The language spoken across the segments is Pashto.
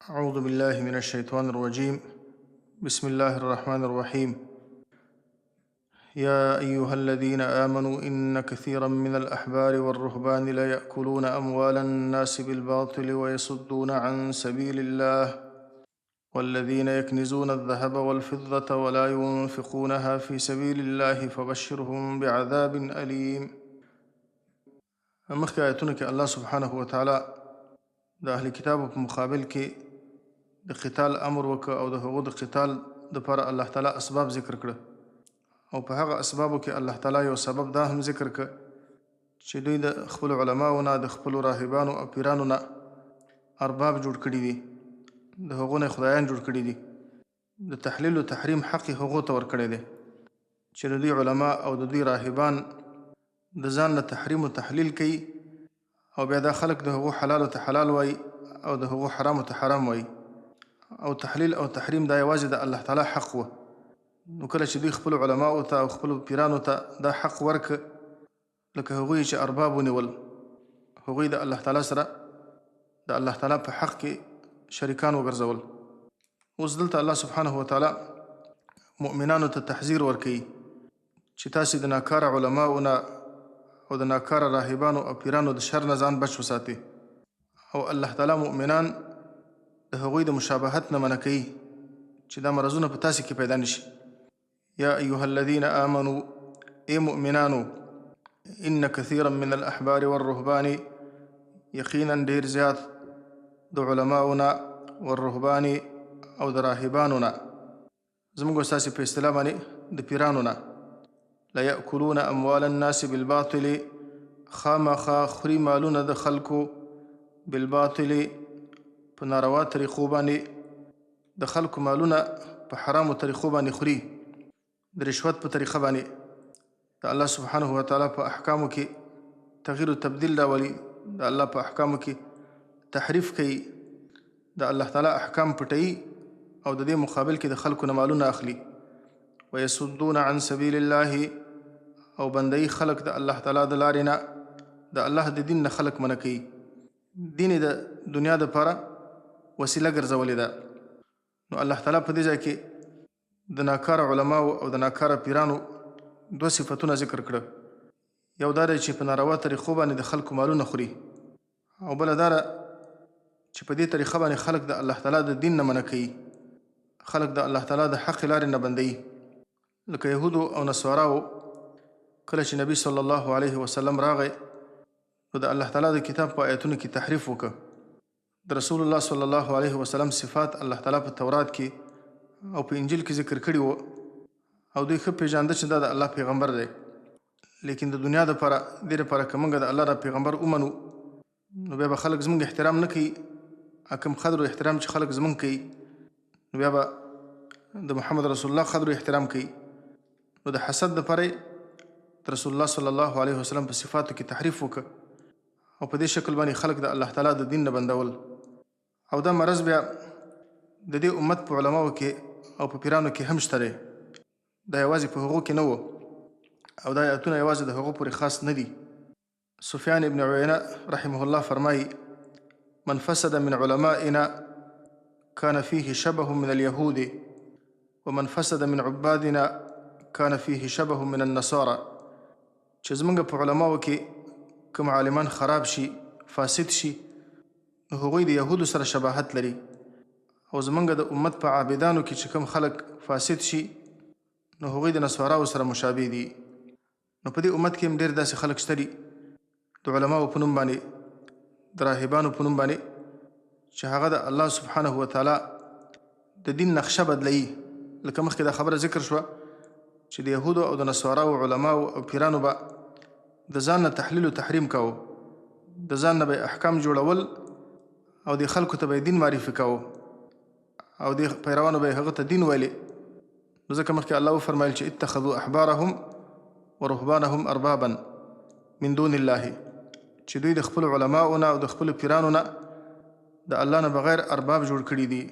أعوذ بالله من الشيطان الرجيم. بسم الله الرحمن الرحيم. يا أيها الذين آمنوا إن كثيرا من الأحبار والرهبان ليأكلون أموال الناس بالباطل ويصدون عن سبيل الله والذين يكنزون الذهب والفضة ولا ينفقونها في سبيل الله فبشرهم بعذاب أليم. مخکې آیتونه کې الله سبحانه وتعالی د اهل کتابو په مقابل کې د قتال امر وکړ او د هغو د قتال دپاره الله تعالی اسباب ذکر کړه، او په هغه اسبابو کې الله تعالی یو سبب دا هم ذکر کړ چې دوی د خپلو علماو نه د خپلو راهبانو او پیرانو نه ارباب جوړ کړي دي، د هغو نه خدایان جوړ کړي دي. د تحلیل او تحریم حق یې هغو ته ورکړی دی چې د دوی علما او د دوی راهبان د ځان نه تحریم او تحلیل کوي، او بیا دا خلک د هغو حلالو ته حلال وایي او د هغو حرامو ته حرام وایي، او تحلیل او تحریم دا یوازې د الله تعالی حق و. نو کله چې دوی خپلو علماو ته او خپلو پیرانو ته دا حق ورکه، لکه هغوی چې ارباب ونیول، هغوی د الله تعالی سره د الله تعالی په حق کې شریکان وګرځول. اوس دلته الله سبحانه وتعالی مؤمنانو ته تحذیر ورکوي چې تاسې د ناکاره علماو نه او د ناکاره راهبانو او پیرانو د شر نه ځان بچ وساتئ، او الله تعالی مؤمنان د هغوی د مشابهت نه منع کوي چې دا مرضونه په تاسې کې پیدا نشي. یا ایها الذین آمنوا، ای مؤمنانو، ان کثیرا من الاحبار والرهبان، یقینا ډیر زیات د علماو نه والرهبان او د راهبانو نه، زموږ ستاسې په اصطلاح باندې د پیرانو نه، لیأکلون اموال الناس بالباطل، خامخا خوري مالونه د خلکو بالباطل په ناروا طریقو باندې، د خلکو مالونه په حرامو طریقو باندې خوري، د رشوت په طریقه باندې. د الله سبحانه وتعالی په احکامو کې تغییر و تبدیل راولي، د الله په احکامو کې تحریف کوي، د الله تعالی احکام پټوي او د دې مقابل کې د خلکو نه مالونه اخلي. ويصدون عن سبیل الله، او بندوي خلک د الله تعالی د لارې نه، د الله د دین نه خلک منع کوي، دین د دنیا دپاره وسیله ګرځولې ده. نو الله تعالی په دې ځای کې د ناکاره علماو او د ناکاره پیرانو دوه صفتونه ذکر کړه. یو دا دی چې په ناروا طریقو باندې د خلکو مالونه خوري، او بله دا چې په دې طریقه باندې خلک د الله تعالی د دین نه منع کوي، خلک د الله تعالی د حق لارې نه بندوي. لکه یهودو او نصاراو کله چې نبی صلی الله علیه وسلم راغی، نو د الله تعالی د کتاب په آیتونو کې تحریف وکړه. د رسول الله صلی الله علیه وسلم صفات الله تعالی په تورات کې او په انجیل کې ذکر کړي وو، او دوی ښه پېژانده چې دا د الله پیغمبر دی. لیکن د دنیا دپاره دې دپاره که موږ د الله دا پیغمبر ومنو، نو بیا به خلک زموږ احترام نه کوي، کوم قدر و احترام چې خلک زموږ کوي، نو بیا به د محمد رسول الله قدر و احترام کوي. نو د حسد دپاره د رسول الله صلی الله علیه وسلم په صفاتو کې تحریف وکړه، او په دې شکل باندې خلک د الله تعالی د دین نه بندول. او دا مرض بیا د دې امت په علماو کې او په پیرانو کې هم شته دی، دا یوازې په هغو کې نه و، او دا آیتونه یوازې د هغو پورې خاص نه دي. سفیان ابن عیینه رحمه الله فرمایي: من فسد من علمائنا كان فيه شبه من اليهود، ومن فسد من عبادنا كان فيه شبه من النصارى. چې زمونږ په علماو کې کوم عالمان خراب شي، فاسد شي، نو هغوی د یهودو سره شباهت لري، او زمونږ د امت په عابدانو کې چې کوم خلک فاسد شي، نو هغوی د نصاراو سره مشابه دي. نو په دې امت کې هم ډېر داسې خلک شته دي د علماو په نوم باندې، د راهبانو په نوم باندې، چې هغه د الله سبحانه وتعالی د دین نقشه بدلوي. لکه مخکې دا خبره ذکر شوه چې د یهودو او د نصاراو علماو او پیرانو به د ځان نه تحلیل و تحریم کوو، د ځان نه به احکام جوړول، او د خلکو ته به دین معرفي کوو، او د پیروانو به هغه ته دین ویلي. نو ځکه مخکې الله وفرمایل چې اتخذوا احبارهم ورهبانهم اربابا من دون الله، چې دوی د خپلو علماو نه او د خپلو پیرانو نه د الله نه بغیر ارباب جوړ کړي دي.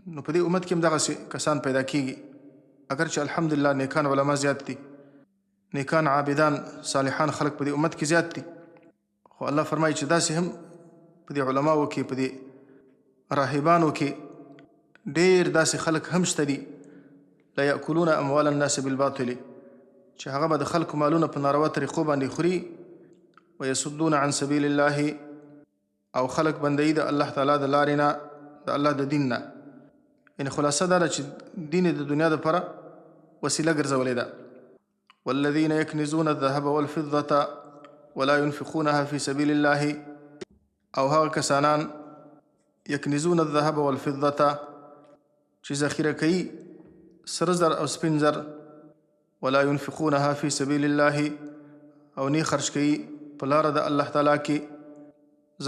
نو په دې امت کې هم دغسې کسان پیدا کېږي، اگر چې الحمدلله نیکان علما زیات دي، نیکان عابدان صالحان خلق په دې امت کې زیات دي، خو الله فرمایي چې داسې هم په دې علماو کې، په دې راهبانو کې ډېر داسې خلک هم شته دي لا یأکلون اموال الناس بالباطل چې هغه به د خلکو مالونه په ناروا طریقو باندې خوري ویصدون عن سبیل الله او خلک بندوي د الله تعالی د لارې نه د الله د دین نه. یعنې خلاصه دا ده چې دین د دنیا دپاره وسیله ګرځولې ده. والذین یکنزون الذهب والفضة ولا ينفقونها في سبيل الله او هغه کسانان یکنزون الذهب والفضة چې ذخیره کوي سره زر او سپین زر ولا ينفقونها في سبيل الله او نی خرج کوي په لاره د الله تعالی کې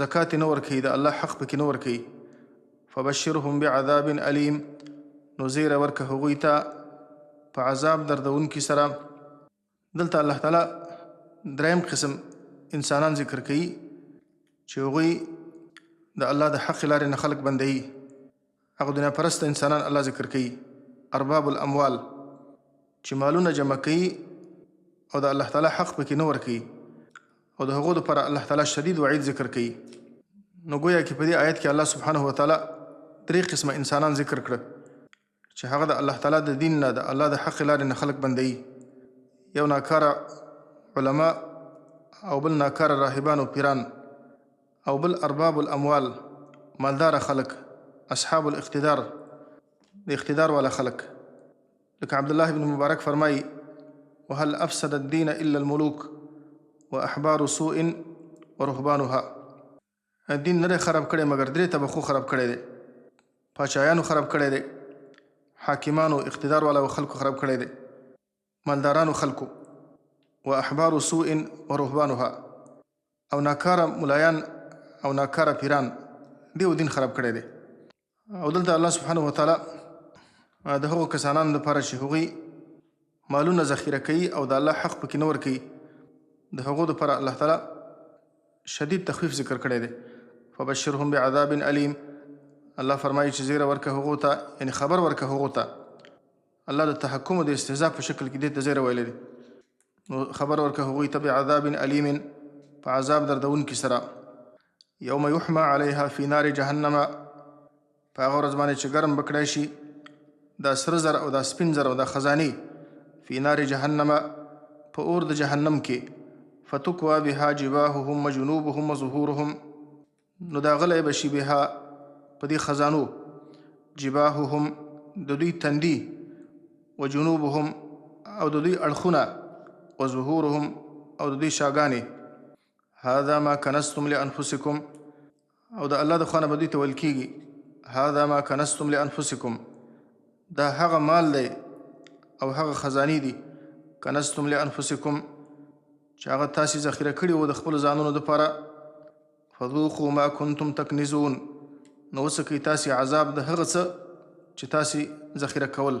زکات نه ورکوي د الله حق پکې نه ورکوي فبشرهم بعذاب علیم نو زیره ورکه هغوی ته په عذاب دردونکي سره. دلته الله تعالی دریم قسم انسانان ذکر کوي چې هغوی د الله د حق لارې نه خلق بندوي. هغه دنیا پرسته انسانان الله ذکر کوي ارباب الاموال چې مالونه جمع کوي او د الله تعالی حق پکې نه ورکوي او د هغو دپاره الله تعالی شدید وعید ذکر کوي. نو گویا کې په دې آیت کې الله سبحانه وتعالی درې قسمه انسانان ذکر کړه چې هغه د الله تعالی د دین نه د الله د حق لارې نه خلق بندوي. یو ناکاره علما او بل ناکاره راهبان او پیران او بل ارباب الاموال مالدار خلق اصحاب الاقتدار د اقتدار والا خلق. لکه عبدالله بن مبارک فرمایي وهل افسد الدین الا الملوک واحبار سوء ورهبانها. دین نه خراب کړی مگر درې طبقو خراب کړی دی. پاچایانو خراب کړی دی، حاکمانو اقتدار والا خلکو خراب کړی دی، مالدارانو خلکو و احبار سوء ورهبانها او ناکاره ملایان او ناکاره پیران دیو دین خراب کړی دی. او دلته الله سبحانه وتعالی د هغو کسانانو لپاره چې هغوی مالونه ذخیره کوي او د الله حق پکې نه ورکوي د هغو دپاره الله تعالی شدید تخفیف ذکر کړی دی. فبشرهم بعذاب علیم. الله فرمایي چې زیره ورکه هغو ته، یعنی خبر ورکه هغو ته. الله د تحکم او د استهزاء په شکل کې دې ته زیره ویلی دی. نو خبر ورکه هغوی ته بعذاب علیم په عذاب دردونکي سره. یوم یحمى علیها فی نار جهنم په هغه ورځ باندې چې ګرم بکړی شي دا سره زر او دا سپین زر او دا خزانې فی نار جهنم په اور د جهنم کې فتکوا بها جباههم وجنوبهم وظهورهم. نو دا غلی بشي بها په دې خزانو جباههم د دوی تندي وجنوبهم او د دوی اړخونه وظهورهم او د دوی شاګانې. هذا ما کنستم لانفسکم او د الله د خوا نه به دوی ته ویل کېږي هذا ما کنستم لانفسکم دا هغه مال دی او هغه خزانې دي کنستم لانفسکم چې هغه تاسې ذخیره کړي وو د خپلو ځانونو دپاره. فذوقوا ما کنتم تکنزون نو وڅکئ تاسې عذاب د هغه څه چې تاسې ذخیره کول.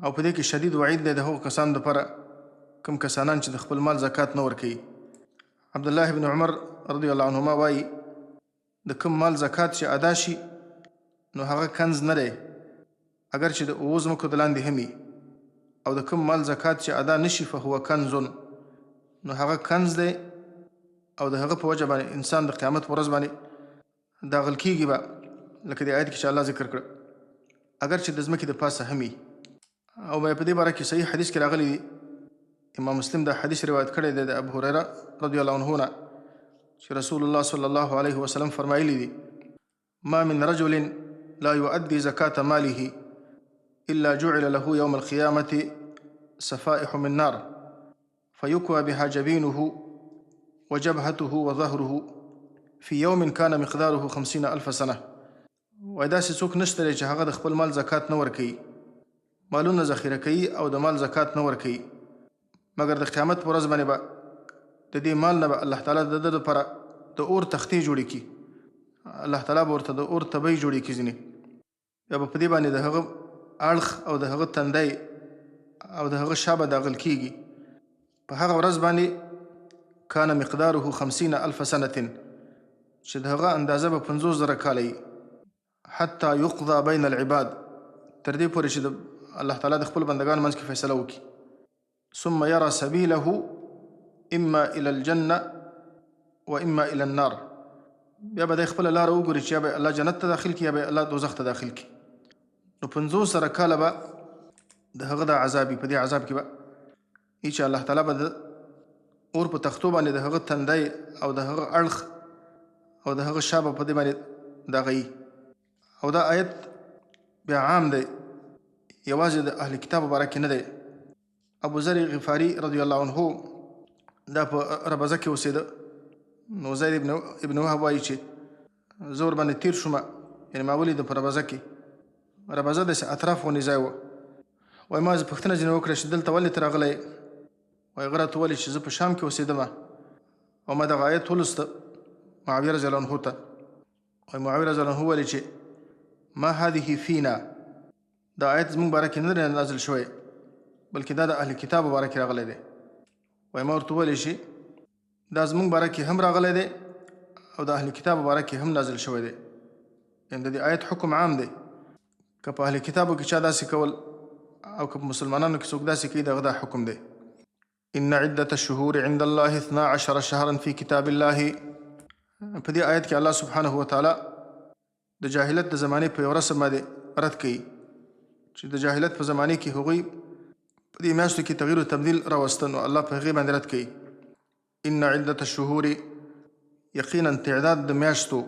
او په دې کې شدید وعید دی د هغو کسانو دپاره کوم کسانان چې د خپل مال زکات نه ورکوي. عبدالله بن عمر رضی الله عنهما وایي د کوم مال زکات چې ادا شي نو هغه کنز نه دی اگر چې د اوو ځمکو د لاندې هم وي، او د کوم مال زکات چې ادا نشي فهو کنزون نو هغه کنز دی او د هغه په وجه باندې انسان د قیامت په ورځ باندې داغل کېږي به لکه د آیت کې چې الله ذکر کړه اگر چې د ځمکې د پاسه هم وي. او په دې باره کې صحیح حدیث کې راغلی دی، امام مسلم دا حدیث روایت کړی دی د ابو هریره رضی الله عنه نه چې رسول الله صلی الله علیه وسلم فرمایلی دی ما من رجل لا يؤدي زکاة ماله إلا جعل له يوم القيامة صفائح من نار فيكوى بها جبينه وجبهته وظهره في يوم كان مقداره 50,000 سنة. وای داسې څوک نشته دی چې هغه د خپل مال زکات نه ورکوي، مالونه ذخیره کوي او د مال زکات نه ورکوي، مګر د قیامت په ورځ باندې به د دې مال نه به الله تعالی د ده دپاره د اور تختې جوړې کړي. الله تعالی به ورته د اور تبۍ جوړې کړي ځینې، یا به په دې باندې د هغه اړخ او د هغه تندی او د هغه شا به داغل کېږي. په هغه ورځ باندې کان مقداره 50,000 سنة چې د هغه اندازه به 50,000 کاله وي حتی یقضى بین العباد تر دې پورې چې د الله تعالی د خپل بندګانو منځ کې فیصله وکړي. ثم یرى سبیله اما الى الجنه و اما الى النار بیا به د خپله لاره وګوري چې یا به الله جنت ته داخل کړي یا به الله دوزخ ته داخل کړي. نو 50 کاله به د هغه د عذاب په دې عذاب کې به چې الله تعالی به د اور په تختو باندې د هغه تندی او د هغه اړخ او د هغه شا به په دې باندې دغه او دا آیت بیا عام دی، یوازې د اهل کتاب مبارک کې نه دی. ابو ذر غفاري رضی الله عنه دا په ربضه کې اوسېده. نو زید ابن وهب وایي چې زه ورباندې تیر شوم، یعنې ما ولیده په ربضه کې. ربضه داسې اطراف غوندې ځای و. وایي ما پوښتنه ځینې وکړه چې دلته ولې ته راغلی؟ وایي هغه راته وویل چې زه په شام کې اوسېدم او ما دغه آیت ولوسته معاویه رضی الله عنه ته. وایي معاویه رضی الله عنه وویل چې ما هذه فینا، دا آیت زموږ باره کې نه دی نازل شوی بلکې دا د اهل کتاب باره کې راغلی دی. وایي ما ورته وویل چې دا زموږ باره کې هم راغلی دی او د اهل کتاب باره کې هم نازل شوی دی. یعنې د دې آیت حکم عام دی، که په اهل کتابو کې چا داسې کول او که په مسلمانانو کې څوک داسې کوي دغه دا حکم دی. ان عدة الشهور عند الله 12 شهرا في كتاب الله. په دې آیت کې الله سبحانه وتعالی د جاهلیت د زمانې په یو رسم باندې رد کوي چې د جاهلیت په زمانې کې هغوی په دې میاشتو کې تغییر او تبدیل راوسته، نو الله په هغې باندې رد کوي. ان عدة الشهور، یقینا تعداد د میاشتو،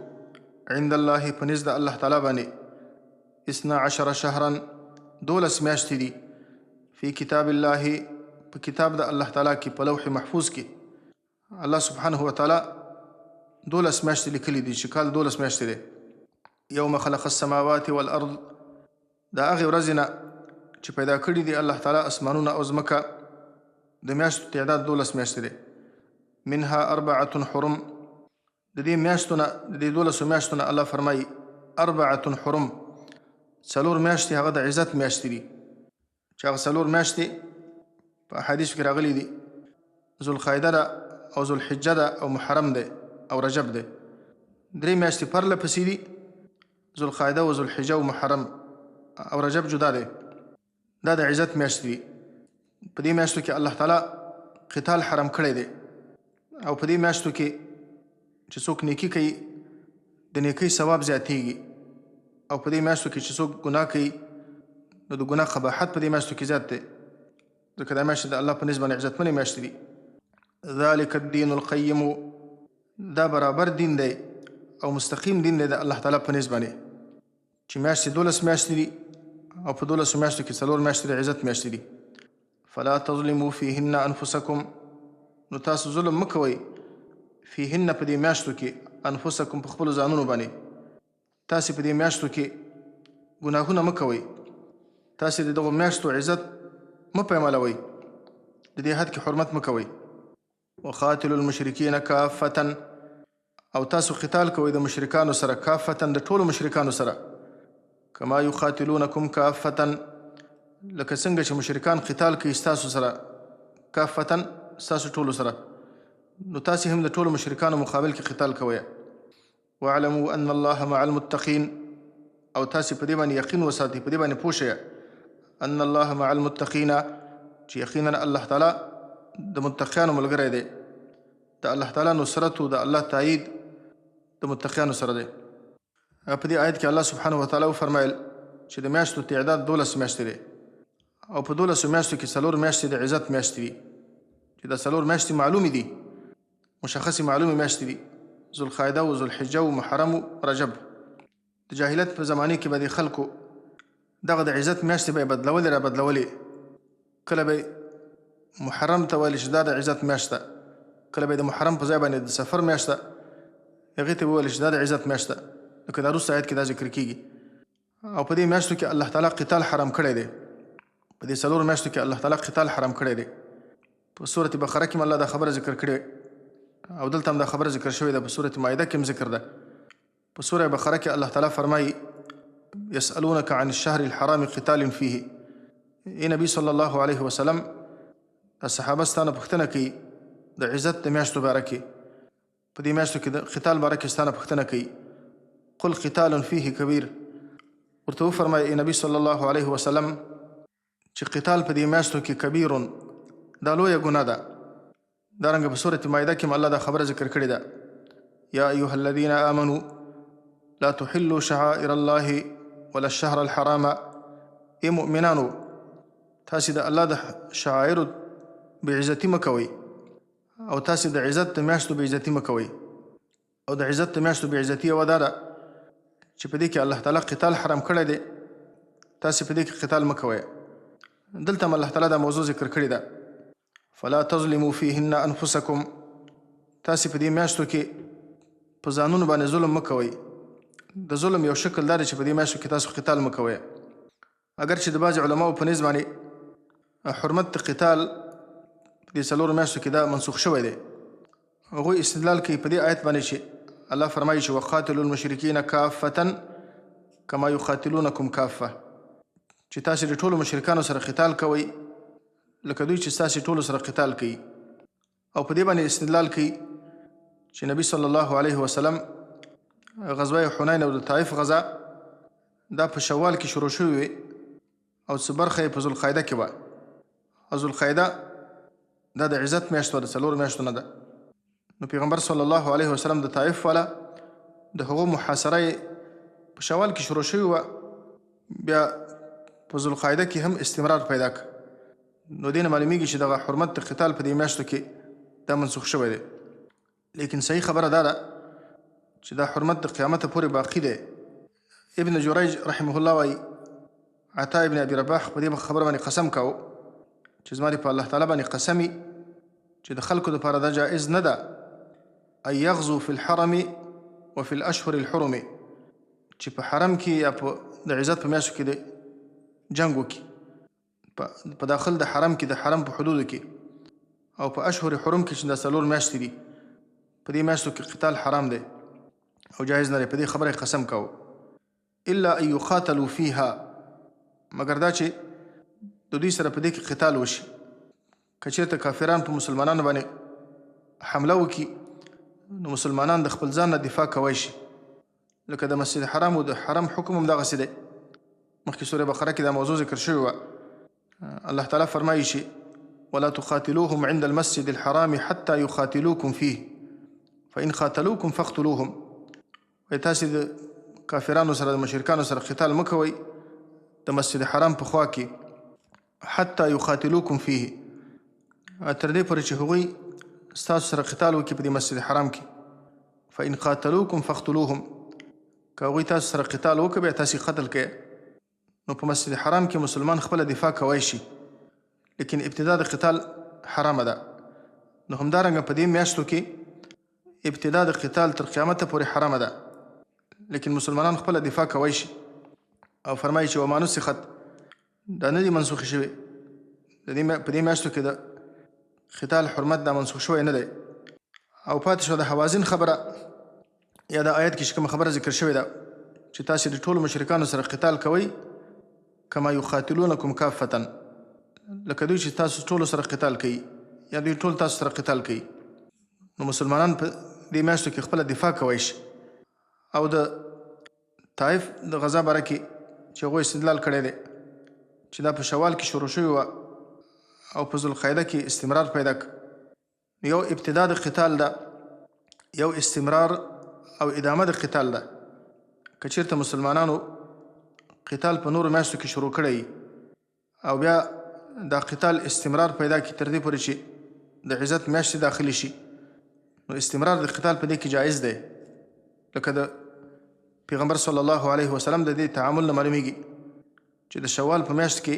عند الله په نزد د الله تعالی باندې 12 شهرا 12 میاشتې دي، فی کتاب الله په کتاب د الله تعالی کې په لوح محفوظ کې الله سبحانه وتعالی 12 میاشتې لیکلي دي چې کال 12 میاشتې دی. یوم خلق السماوات والارض، دا هغې ورځې نه چې پیدا کړي دي الله تعالی اسمانونه او ځمکه، د میاشتو تعداد 12 میاشتې دی. منها 4 حرم، د دې میاشتو نه د دې 12 میاشتو نه الله فرمایي 4 حرم، 4 میاشتې هغه د عزت میاشتې دي چې هغه 4 میاشتې په احادیثو کې راغلي دي. ذوالقعده ده او ذوالحجه ده او محرم ده او رجب ده. 3 میاشتې پرله پسې دي، ذوالقعده او ذوالحجه او محرم او رجب جدا ده. دا د عزت میاشتې دي. په دې میاشتو کې الله تعالی قتال حرام کړی دی او په دې میاشتو کې چې څوک نیکي کوي د نیکۍ ثواب زیاتېږي، او په دې میاشتو کې چې څوک ګناه کوي نو د ګناه قباحت په دې میاشتو کې زیات دی، ځکه دا میاشتې د الله په نسبت عزتمنې میاشتې دي. ذلک الدین القیم، دا برابر دین دی او مستقیم دین دی د الله تعالی په نسبت چې میاشتې 12 میاشتې دي او په 12 میاشتو کې 4 میاشتې د عزت میاشتې دي. فلا تظلموا فیهن انفسکم، نو تاسو ظلم مه کوئ فیهن په دې میاشتو کې انفسکم په خپلو ځانونو باندې. تاسې په دې میاشتو کې ګناهونه مه کوئ، تاسې د دغو میاشتو عزت مه پیمالوئ، د دې حد کې حرمت مه کوئ. وقاتلوا المشرکین کافة، او تاسو قتال کوئ د مشرکانو سره، کافة د ټولو مشرکانو سره، کما یقاتلونکم کافة، لکه څنګه چې مشرکان قتال کوي ستاسو سره، کافة ستاسو ټولو سره، نو تاسې هم د ټولو مشرکانو مقابل کې قتال کوئ. واعلموا ان الله مع المتقین، او تاسې په دې باندې یقین وساتئ، په دې باندې پوه شئ ان الله مع المتقین، چې یقینا الله تعالی د متقیانو ملګری دی. د الله تعالی نصرت او د الله تایید د متقیانو سره دی. په دې آیت کې الله سبحانه وتعالی وفرمایل چې د میاشتو تعداد 12 میاشتې دی او په 12 میاشتو کې 4 میاشتې د عزت میاشتې دي، چې دا 4 میاشتې معلومې دي، مشخصې معلومې میاشتې دي، ذوالقعده او ذوالحجه او محرم او رجب. د جاهلیت په زمانې کې به د خلکو دغه د عزت میاشتې به یې بدلولې را بدلولې. کله به محرم ته ویل چې دا د عزت میاشت ده، کله به د محرم په ځای باندې د سفر میاشت ده هغې ته به ویل چې دا د عزت میاشت ده، لکه دا وروسته آیت کې دا ذکر کېږي. او په دې میاشتو کې الله تعالی قتال حرام کړی دی، په دې 4 میاشتو کې الله تعالی قتال حرام کړی دی. په سورة بقره کې الله دا خبره ذکر کړې او دلته هم دا خبره ذکر شوې ده، په سورة مائده کې هم ذکر ده. په سورة بقره کې الله تعالی فرمایي یسألونک عن الشهر الحرام قتال فیه. ای نبی صلی الله علیه وسلم، صحابه ستانه پوښتنه کوي د عزت د میاشتو باره کې، په دې میاشتو کې د قتال باره کې ستانه پوښتنه کوي. قل قتال فیه کبیر، ورته وفرمایي ای نبی صلی الله علیه وسلم چې قتال په دې میاشتو کې کبیرون، دا لویه ګناه ده. دارنګه په سورة مائده کې الله دا خبره ذکر کړې ده یا ایها الذین آمنوا لا تحلوا شعائر الله ولا الشهر الحرام. ای مؤمنانو تاسې د الله د شعائرو بېعزتي مه کوئ او تاسې د عزت د میاشتو بېعزتي مه کوئ. او د عزت د میاشتو بېعزتي یوه دا ده چې په دې کې الله تعالی قتال حرام کړی دی، تاسې په دې کې قتال مه کوئ. دلته هم الله تعالی دا موضوع ذکر کړې ده، فلا تظلموا فیهن انفسکم. تاسې په دې میاشتو کې په ځانونو باندې ظلم مه کوئ. د ظلم یو شکل دا دی چې په دې میاشتو کې تاسو قتال مه کوئ. اگر چې د بعضې علماو په نظر باندې حرمت د قتال په دې څلورو میاشتو کې دا منسوخ شوی دی. هغوی استدلال کوي په دې آیت باندې چې الله فرمایي چې وقاتلوا المشرکین کافة کما یقاتلونکم کافة، چې تاسې د ټولو مشرکانو سره قتال کوئ لکه دوی چې ستاسې ټولو سره قتال کوي. او په دې باندې استدلال کوي چې نبی صلی الله علیه وسلم غزوه حنین او د طائف غزا دا په شوال کې شروع شوې وي او څه برخه یې په ذوالقعده کې وه. او ذوالقعده دا د عزت میاشت وه، د څلورو میاشتو نه ده. نو پیغمبر صلی الله علیه وسلم د طائف والا د هغو محاصره یې په شوال کې شروع شوې وه، بیا په ذوالقعده کې هم استمرار پیدا کړ. نو دې نه معلومیږي چې دغه حرمت د قتال په دې میاشتو کې دا منسوخ شوی دی. لیکن صحیح خبره دا ده چې دا حرمت د قیامته پورې باقي دی. ابن جریج رحمه الله وایي عطا ابن ابي رباح په دې خبره باندې قسم کاوه چې زما په الله تعالی باندې قسمي چې د خلکو دپاره دا جائز نه ده ان یغزو فی الحرم وفي الاشهر الحرم، چې په حرم کې یا په د عزت په میاشتو کې د جنګ وکړي، په داخل د حرم کې د حرم په حدودو کې او په اشهر حرم کې چې دا څلور میاشتې دي په دې میاشتو کې قتال حرام دی او جایز نه دی. په دې خبره قسم کاوه الا ان یقاتلوا فیها، مګر دا چې د دوی سره په دې کې قتال وشي. که چېرته کافران په مسلمانانو باندې حمله وکړي نو مسلمانان د خپل ځان نه دفاع کوی شي، لکه د مسجد حرام او د حرم حکم هم دغسې دی. مخکې سورة بقره کې دا موضوع ذکر شوې وه. الله تعالی فرمایي چې ولا تقاتلوهم عند المسجد الحرام حتى يقاتلوكم فيه فإن قاتلوكم فاقتلوهم. وایي تاسې د کافرانو سره د مشرکانو سره قتال مه کوئ د مسجد حرام په خوا کې حتى يقاتلوكم فيه، تر دې پورې چې هغوی ستاسو سره قتال وکړي په دې مسجد حرام کې. فإن قاتلوكم فاقتلوهم، که هغوی تاسو سره قتال وکړي بیا تاسې قتل کړئ. نو په مسجد حرام کې مسلمان خپله دفاع کوی شي، لیکن ابتدا د قتال حرامه ده. نو همدارنګه په دې میاشتو کې ابتدا د قتال تر قیامته پورې حرامه ده، لیکن مسلمانان خپله دفاع کوی شي. او فرمایي چې وما نسخت، دا نه دي منسوخې شوې په دې میاشتو کې د قتال حرمت دا منسوخ شوی نه دی. او پاتې شوه د حوازن خبره، یا د آیت کې چې کومه خبره ذکر شوې ده چې تاسې د ټولو مشرکانو سره قتال کوئ کما یقاتلونکم کافة، لکه دوی چې تاسو ټولو سره قتال کوي یا دوی ټول تاسو سره قتال کوي. نو مسلمانان په دې میاشتو کې خپله دفاع کوی شي. او د طائف د غزا باره کې چې هغوی استدلال کړی دی چې دا په شوال کې شروع شوې وه او په ذوالقعده کې استمرار پیدا کړ. یو ابتدا د قتال ده، یو استمرار او ادامه د قتال ده. که چېرته مسلمانانو قتال په نورو میاشتو کې شروع کړی او بیا دا قتال استمرار پیدا کړي تر دې پورې چې د عزت میاشتې داخلي شي، نو استمرار د قتال په دې کې جایز دی. لکه د پیغمبر صلی الله علیه وسلم د دې تعامل نه معلومیږي چې د شوال په میاشت کې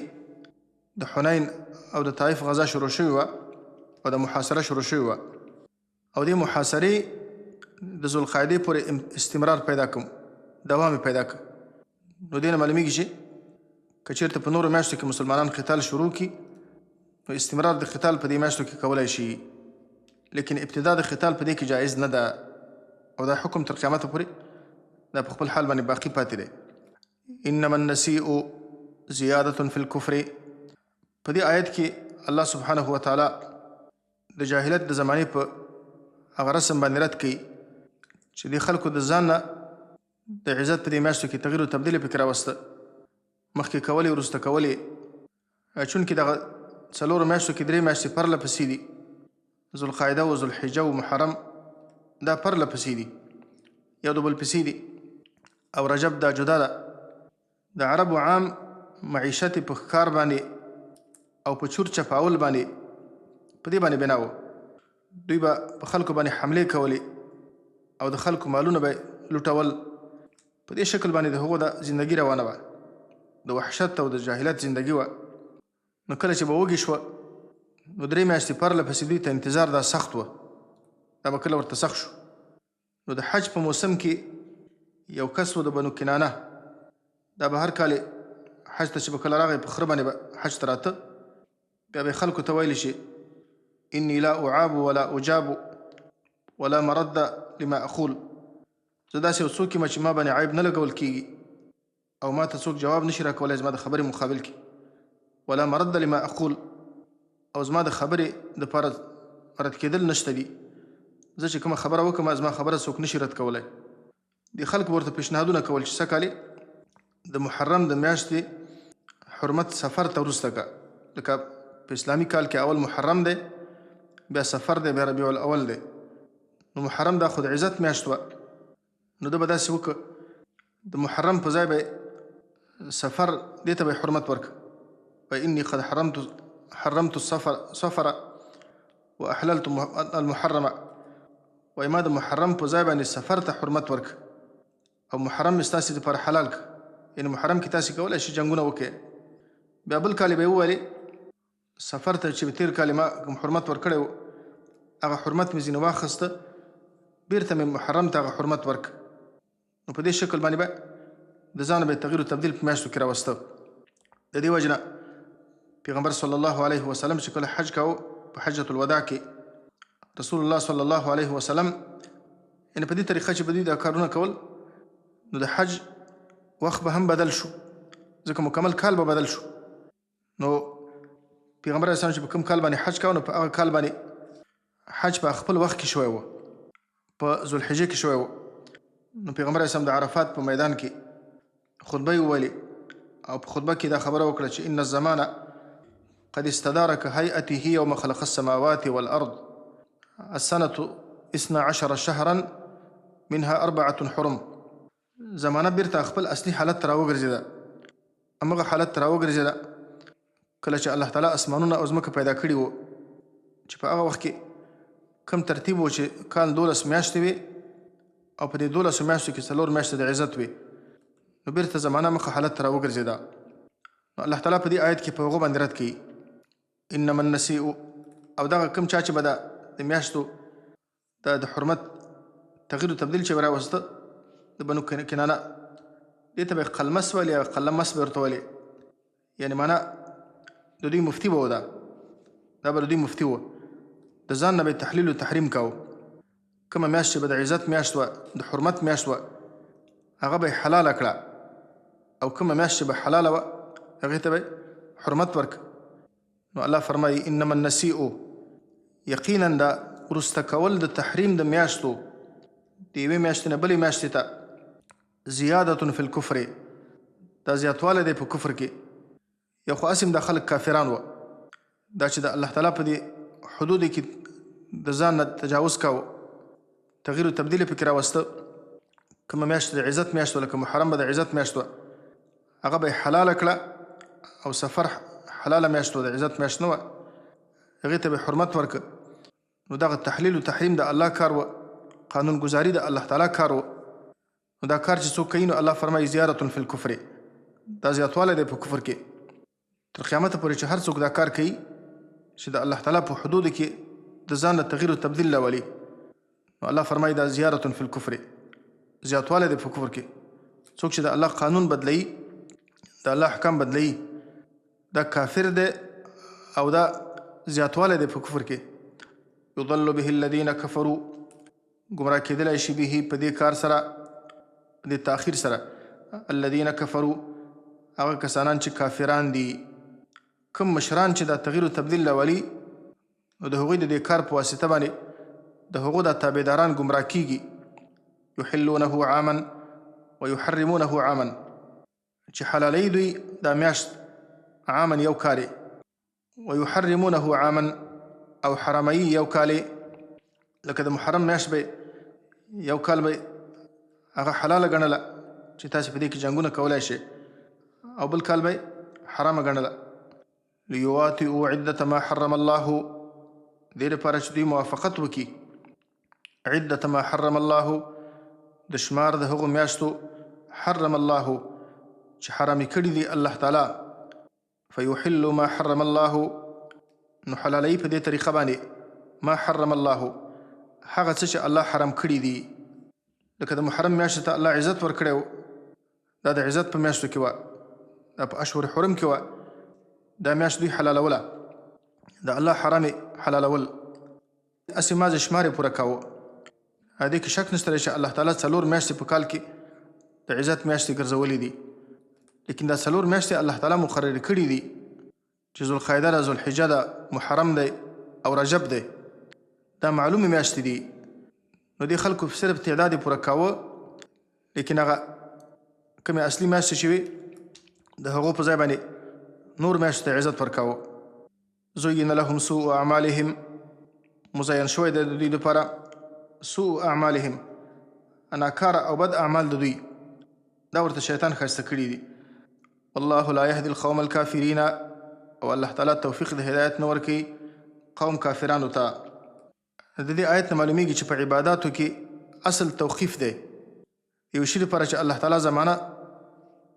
د حنین او د طائف غزا شروع شوې وه او د محاصره شروع شوې وه، او دې محاصرې د ذوالقعدې پورې استمرار پیدا کړ، دوام یې پیدا کړ. نو دې نه معلومیږي چې که چېرته په نورو میاشتو کې مسلمانان قتال شروع کړي نو استمرار د قتال په دې میاشتو کې کولی شي، لیکن ابتدا د قتال په دې کې جایز نه ده او دا حکم تر قیامته پورې دا په خپل حال باندې باقي پاتې دی. انما النسیء زیادة فی الکفر، په دې آیت کې الله سبحانه وتعالی د جاهلیت د زمانې په هغه رسم باندې رد کوي چې د خلکو د ځان نه د عزت په دې میاشتو کې تغییر او تبدیل پکې راوسته. مخکې کولې وروسته کولې، چونکې دغه څلورو میاشتو کې 3 میاشتې پرله پسې دي، ذوالقعده و ذوالحجه و محرم دا پرله پسې دي. یو د بل پسې دي او رجب دا جدا ده. د عربو عام معیشت په ښکار باندې او په چور چپاول باندې په دې باندې بنا و. دوی به په خلکو باندې حملې کولې او د خلکو مالونه به لوټول. په دې شکل باندې د هغو د زندګي روانه وه، د وحشت او د جاهلیت زندګي وه. نو کله چې به وږي شوه نو 3 میاشتې پرله پسې دوی ته انتظار دا سخت وه، دا به کله ورته سخت شو. نو د حج په موسم کې یو کس و د بنو کنانه، دا به هر کال حج ته چې به کله راغی په خره باندې به حج ته راته، بیا به خلکو ته ویلی شي انی لا اعاب ولا اجاب ولا مرد لما اقول، زه داسې یو څوک یم چې ما باندې عیب نه لګول کېږي او ما ته څوک جواب نشي راکولی زما د خبرې مقابل کې، ولا مرد لما اقول، او زما د خبرې دپاره رد کېدل نشته دي. زه چې کومه خبره وکړم زما خبره څوک نشي رد کولی. دې خلک ورته پیشنهادونه کول چې سږکالې د محرم د میاشتې حرمت سفر ته وروسته که، لکه په اسلامي کال کې اول محرم دی، بیا سفر دی، بیا ربیع الاول دی. نو محرم دا خو د عزت میاشت وه، نو ده به داسې وکړه د محرم په ځای به سفر دې ته به حرمت ورکړه. وإني قد حرمت السفر واحللت المحرم، وایي ما د محرم په ځای باندې سفر ته حرمت ورکړه او محرم مې ستاسې دپاره حلال کړه. یعنې محرم کې تاسې کولی شئ جنګونه وکړئ. بیا بل کال به یې وویلې سفر ته چې تېر کال ما کوم حرمت ورکړی و هغه حرمت مې ځینې واخیسته، بېرته مې محرم ته هغه حرمت ورکړه. نو په دې شکل باندې به د ځانه به یې تغییر و تبدیل په میاشتو کې راوسته. د دې وجې نه پیغمبر صلی الله علیه وسلم چې کله حج کاوه په حجة الوداع کې رسول الله صلی الله علیه وسلم یعنې په دې طریقه چې به دوی دا کارونه کول نو د حج وخت به هم بدل شو، ځکه مکمل کال به بدل شو. نو پیغمبر علیه السلام چې په کوم کال باندې حج کاوه نو په هغه کال باندې حج په خپل وخت کې شوی و، په ذوالحجې کې شوی و. نو پیغمبر علیه السلام د عرفات په میدان کې خطبه یې وویلې او په خطبه کې دا خبره وکړه چې ان الزمان قد استدار كهيئته يوم خلق السماوات والأرض السنة 12 شهرا منها 4 حرم. زمانه بیرته خپل اصلي حالت ته راوګرځېده، همغه حالت ته راوګرځېده کله چې الله تعالی اسمانونه او ځمکه پیدا کړي وو، چې په هغه وخت کې کوم ترتیب و چې کال 12 میاشتې وي او په دې 12 میاشتو کې 4 میاشتې د عزت وي، نو بیرته زمانه مخه حالت ته راوګرځېده. نو الله تعالی په دې آیت کې په هغو باندې رد کوي انما النسیء، او دغه کوم چا چې به د میاشتو د حرمت تغییر و تبدیل چې به راوسته د بنو کنانه دې ته به یې قلمس ویل یا قلمس به ورته ویلې، یعنې معنا د دوی مفتي به و، دا به د دوی مفتي و، د ځان نه به یې تحلیل و تحریم کاوه. کومه میاشت چې به د عزت میاشت وه، د حرمت میاشت وه، هغه به یې حلاله کړه، او کومه میاشت چې به حلاله وه هغې ته به حرمت ورکړه. نو الله فرمایي انما النسیء، یقینا دا وروسته کول د تحریم د میاشتو د یوې میاشتې نه بلې میاشتې ته زیادة فی الکفر، دا زیاتوالی دی په کفر کې. یو خو اسم دا خلک کافران وه، دا چې د الله تعالی په دې حدودو کې د ځان نه تجاوز کاوه، تغییر و تبدیل یې پکې راوسته. کومه میاشت د عزت میاشت وه، لکه محرم به د عزت میاشت وه، هغه به یې حلاله کړه، او سفر حلاله میاشت وه، د عزت میاشت نه وه، هغې ته به یې حرمت ورکړه. نو دغه تحلیل و تحریم د الله کار و، قانون گزاري د الله تعالی کار و. نو دا کار چې څوک کوي نو الله فرمایي زیادة فی الکفر، دا زیاتوالی دی په کفر کې. تر قیامته پورې چې هر څوک دا کار کوي چې د الله تعالی په حدودو کې د ځان نه تغییر و تبدیل راولي، نو الله فرمایي دا زیادة فی الکفر، زیاتوالی دی په کفر کې. څوک چې د الله قانون بدلوي، د الله احکام بدلوي، دا کافر دی او دا زیاتوالی دی په کفر کې. یضل به الذین کفروا، گمراه کېدلی شي به په دې کار سره، په دې تاخیر سره، الذین کفروا، هغه کسانان چې کافران دي، کوم مشران چې دا تغییر و تبدیل راولي، نو د هغوی د دې کار په واسطه باندې د هغو دا تابعداران ګمراه کېږي. یحلونه عاما ویحرمونه عاما، چې حلالوي دوی دا میاشت عاما یو کال، ویحرمونه عاما، او حراموي یو کال. لکه د محرم میاشت به یو کال به هغه حلاله ګڼله چې تاسې په دې کې جنګونه کولی شئ، او بل کال به حرامه ګڼله. لیواطئوا عدة ما حرم الله، دې لپاره چې دوی موافقت وکړي عدة ما حرم الله، د شمار د هغو میاشتو حرم الله چې حرامي کړي دي الله تعالی. فیحل ما حرم الله، نو حلالوي په دې طریقه باندې ما حرم الله، هغه څه چې الله حرام کړي دي. لکه د محرم میاشتې ته الله عزت ورکړی و، دا د عزت په میاشتو کې وه، دا په اشهر حرم کې وه، دا میاشت دوی حلالوله، د الله حرام حلالول. هسې ما شمار یې پوره کاوه. دې کې شک نشته چې الله تعالی 4 میاشتې په کال کې د عزت میاشتې ګرځولې دي، لیکن دا 4 میاشتې الله تعالی مقرر کړي دي چې ذوالقعده ده، ذوالحجه ده، محرم دی او رجب دی، دا معلومې میاشتې دي. نو دې خلکو صرف تعداد یې پوره کاوه، لیکن هغه کومې اصلي میاشتې چې وي د هغو په ځای باندې نور میاشتو ته عزت ورکاوه. زین لهم سوء اعمالهم، مزین شوی دی د دوی دپاره سوء اعمالهم، ناکاره او بد اعمال د دوی، دا ورته شیطان ښایسته کړي دي. والله لا یهدي القوم الکافرین، او الله تعالی توفیق د هدایت نه ورکوي قوم کافرانو ته. د دې آیت نه معلومیږي چې په عباداتو کې اصل توقیف دی. یو شي لپاره چې الله تعالی زمانه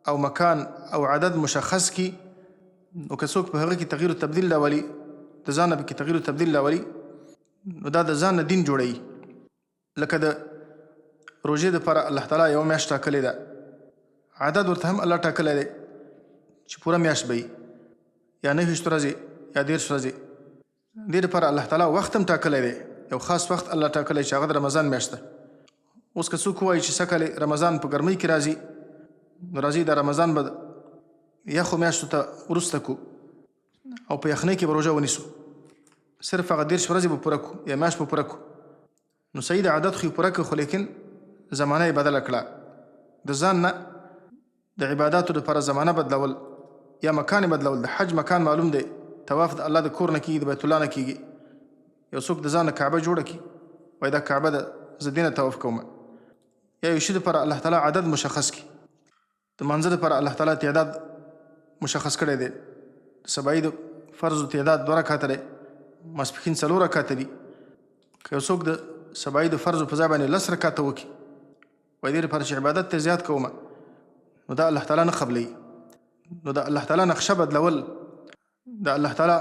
او مکان او عدد مشخص کی، نو که څوک په هغه کې تغییر و تبدیل راولي، د ځان نه پکې تغییر و تبدیل راولي، نو دا د ځان نه دین جوړوي. لکه د روژې دپاره الله تعالی یوه میاشت ټاکلې ده، عدد ورته هم الله ټاکلی دی چې پوره میاشت به وي، یا 29 ورځې یا 13 ورځې. دې دپاره الله تعالی وخت هم ټاکلی دی، یو خاص وخت الله ټاکلی چې هغه د رمضان میاشت ده. اوس که څوک ووایي چې سږ کال رمضان په ګرمۍ کې راځي، نو راځي د رمضان به یخو میاشتو ته وروسته کو او په یخنۍ کې به روژه ونیسو، صرف هغه 13 ورځې به پوره کو یا میاشت به پوره کو. نو صحیح د عادت خو یې پوره کړو، خو لیکن زمانه یې بدله کړه. د ځان نه د عباداتو دپاره زمانه بدلول یا مکان بدلول. د حج مکان معلوم دی، طواف د الله د کور نه کېږي، د بیت الله نه کېږي. یو څوک د ځان نه کعبه جوړه کړي، وایي دا کعبه ده، زه دې نه طواف کوم. یا یو شي دپاره الله تعالی عدد مشخص کړي. د مانځه دپاره الله تعالی تعداد مشخص کړی دی. د سبایي د فرضو تعداد 2 رکعاته دی، ماسپښین 4 رکعاته دي. که یو څوک د سبایي د فرضو په ځای باندې 10 رکعاته وکړي، وایي دې لپاره چې عبادت ته زیات کوم، نو دا الله تعالی نه قبلوي. نو د الله تعالی نقشه بدلول، د الله تعالی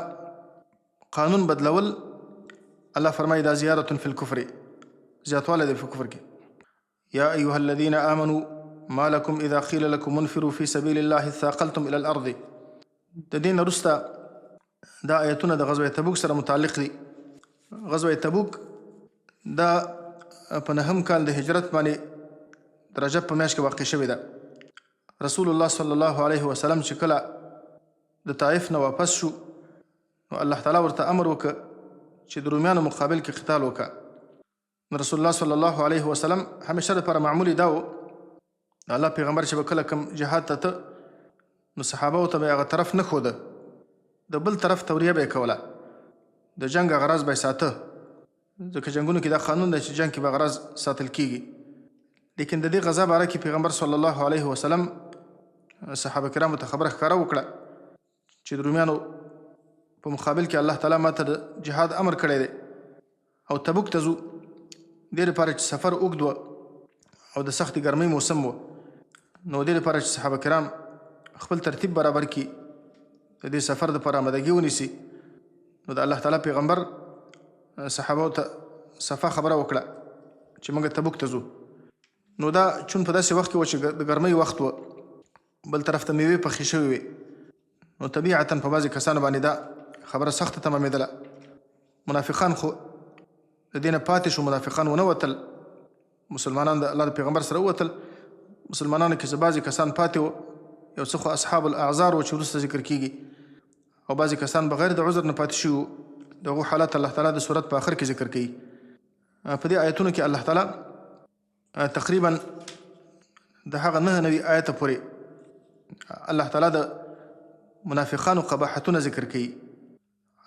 قانون بدلول، الله فرمایي دا زیارة فی الکفر، زیاتوالی دی په کفر کې. یا ایها الذین آمنوا ما لکم اذا قیل لکم انفروا فی سبیل الله ثاقلتم الى الارض. د دې نه وروسته دا آیتونه د غزوه تبوک سره متعلق دي. غزوه تبوک دا په 9 کال د هجرت باندې د رجب په میاشت کې واقع شوې ده. رسول الله صلی الله علیه وسلم چې کله د طائف نه واپس شو، نو الله تعالی ورته امر وکړ چې د رومیانو مقابل کې قتال وکړه. رسول الله صلی الله علیه وسلم همیشه لپاره معمولی دا و، الله پیغمبر چې به کله کوم جهاد ته نو صحابه ته به هغه طرف نه ښوده، د بل طرف توریه به یې کوله، د جنګ غرض به یې ساته، ځکه جنګونو کې دا قانون دی چې جنګ کې به غرض ساتل کېږي. لیکن د دې غزا باره کې پیغمبر صلی الله علیه وسلم صحابه کرامو ته خبره ښکاره وکړه چې د رومیانو په مقابل کې الله تعالی ماته د جهاد امر کړی دی او تبوک ته ځو. دې لپاره چې سفر اوږد و او د سختې ګرمۍ موسم و، نو دې لپاره چې صحابه کرام خپل ترتیب برابر کړي، د دې سفر دپاره آمادګي ونیسي. نو د الله تعالی پیغمبر صحابو ته صفا خبره وکړه چې موږ تبوک ته ځو. نو دا چون په داسې وخت کې و چې د ګرمۍ وخت و، بل طرف ته میوې پخې شوې وې، نو طبیعتا په بعضې کسانو باندې دا خبره سخته تمامېدله. منافقان خو د دې نه پاتې شو، منافقان ونه وتل، مسلمانان د الله د پیغمبر سره ووتل. مسلمانانو کې بعضې کسان پاتې وو، یو څه خو اصحاب الاعذار و چې وروسته ذکر کېږي، او بعضې کسان بغیر د عذر نه پاتې شوي وو. د هغو حالات الله تعالی د صورت په آخر کې ذکر کوي. په دې آیتونو کې الله تعالی تقریبا د هغه 9 آیته پورې الله تعالی د منافقانو قباحتونه ذکر کوي،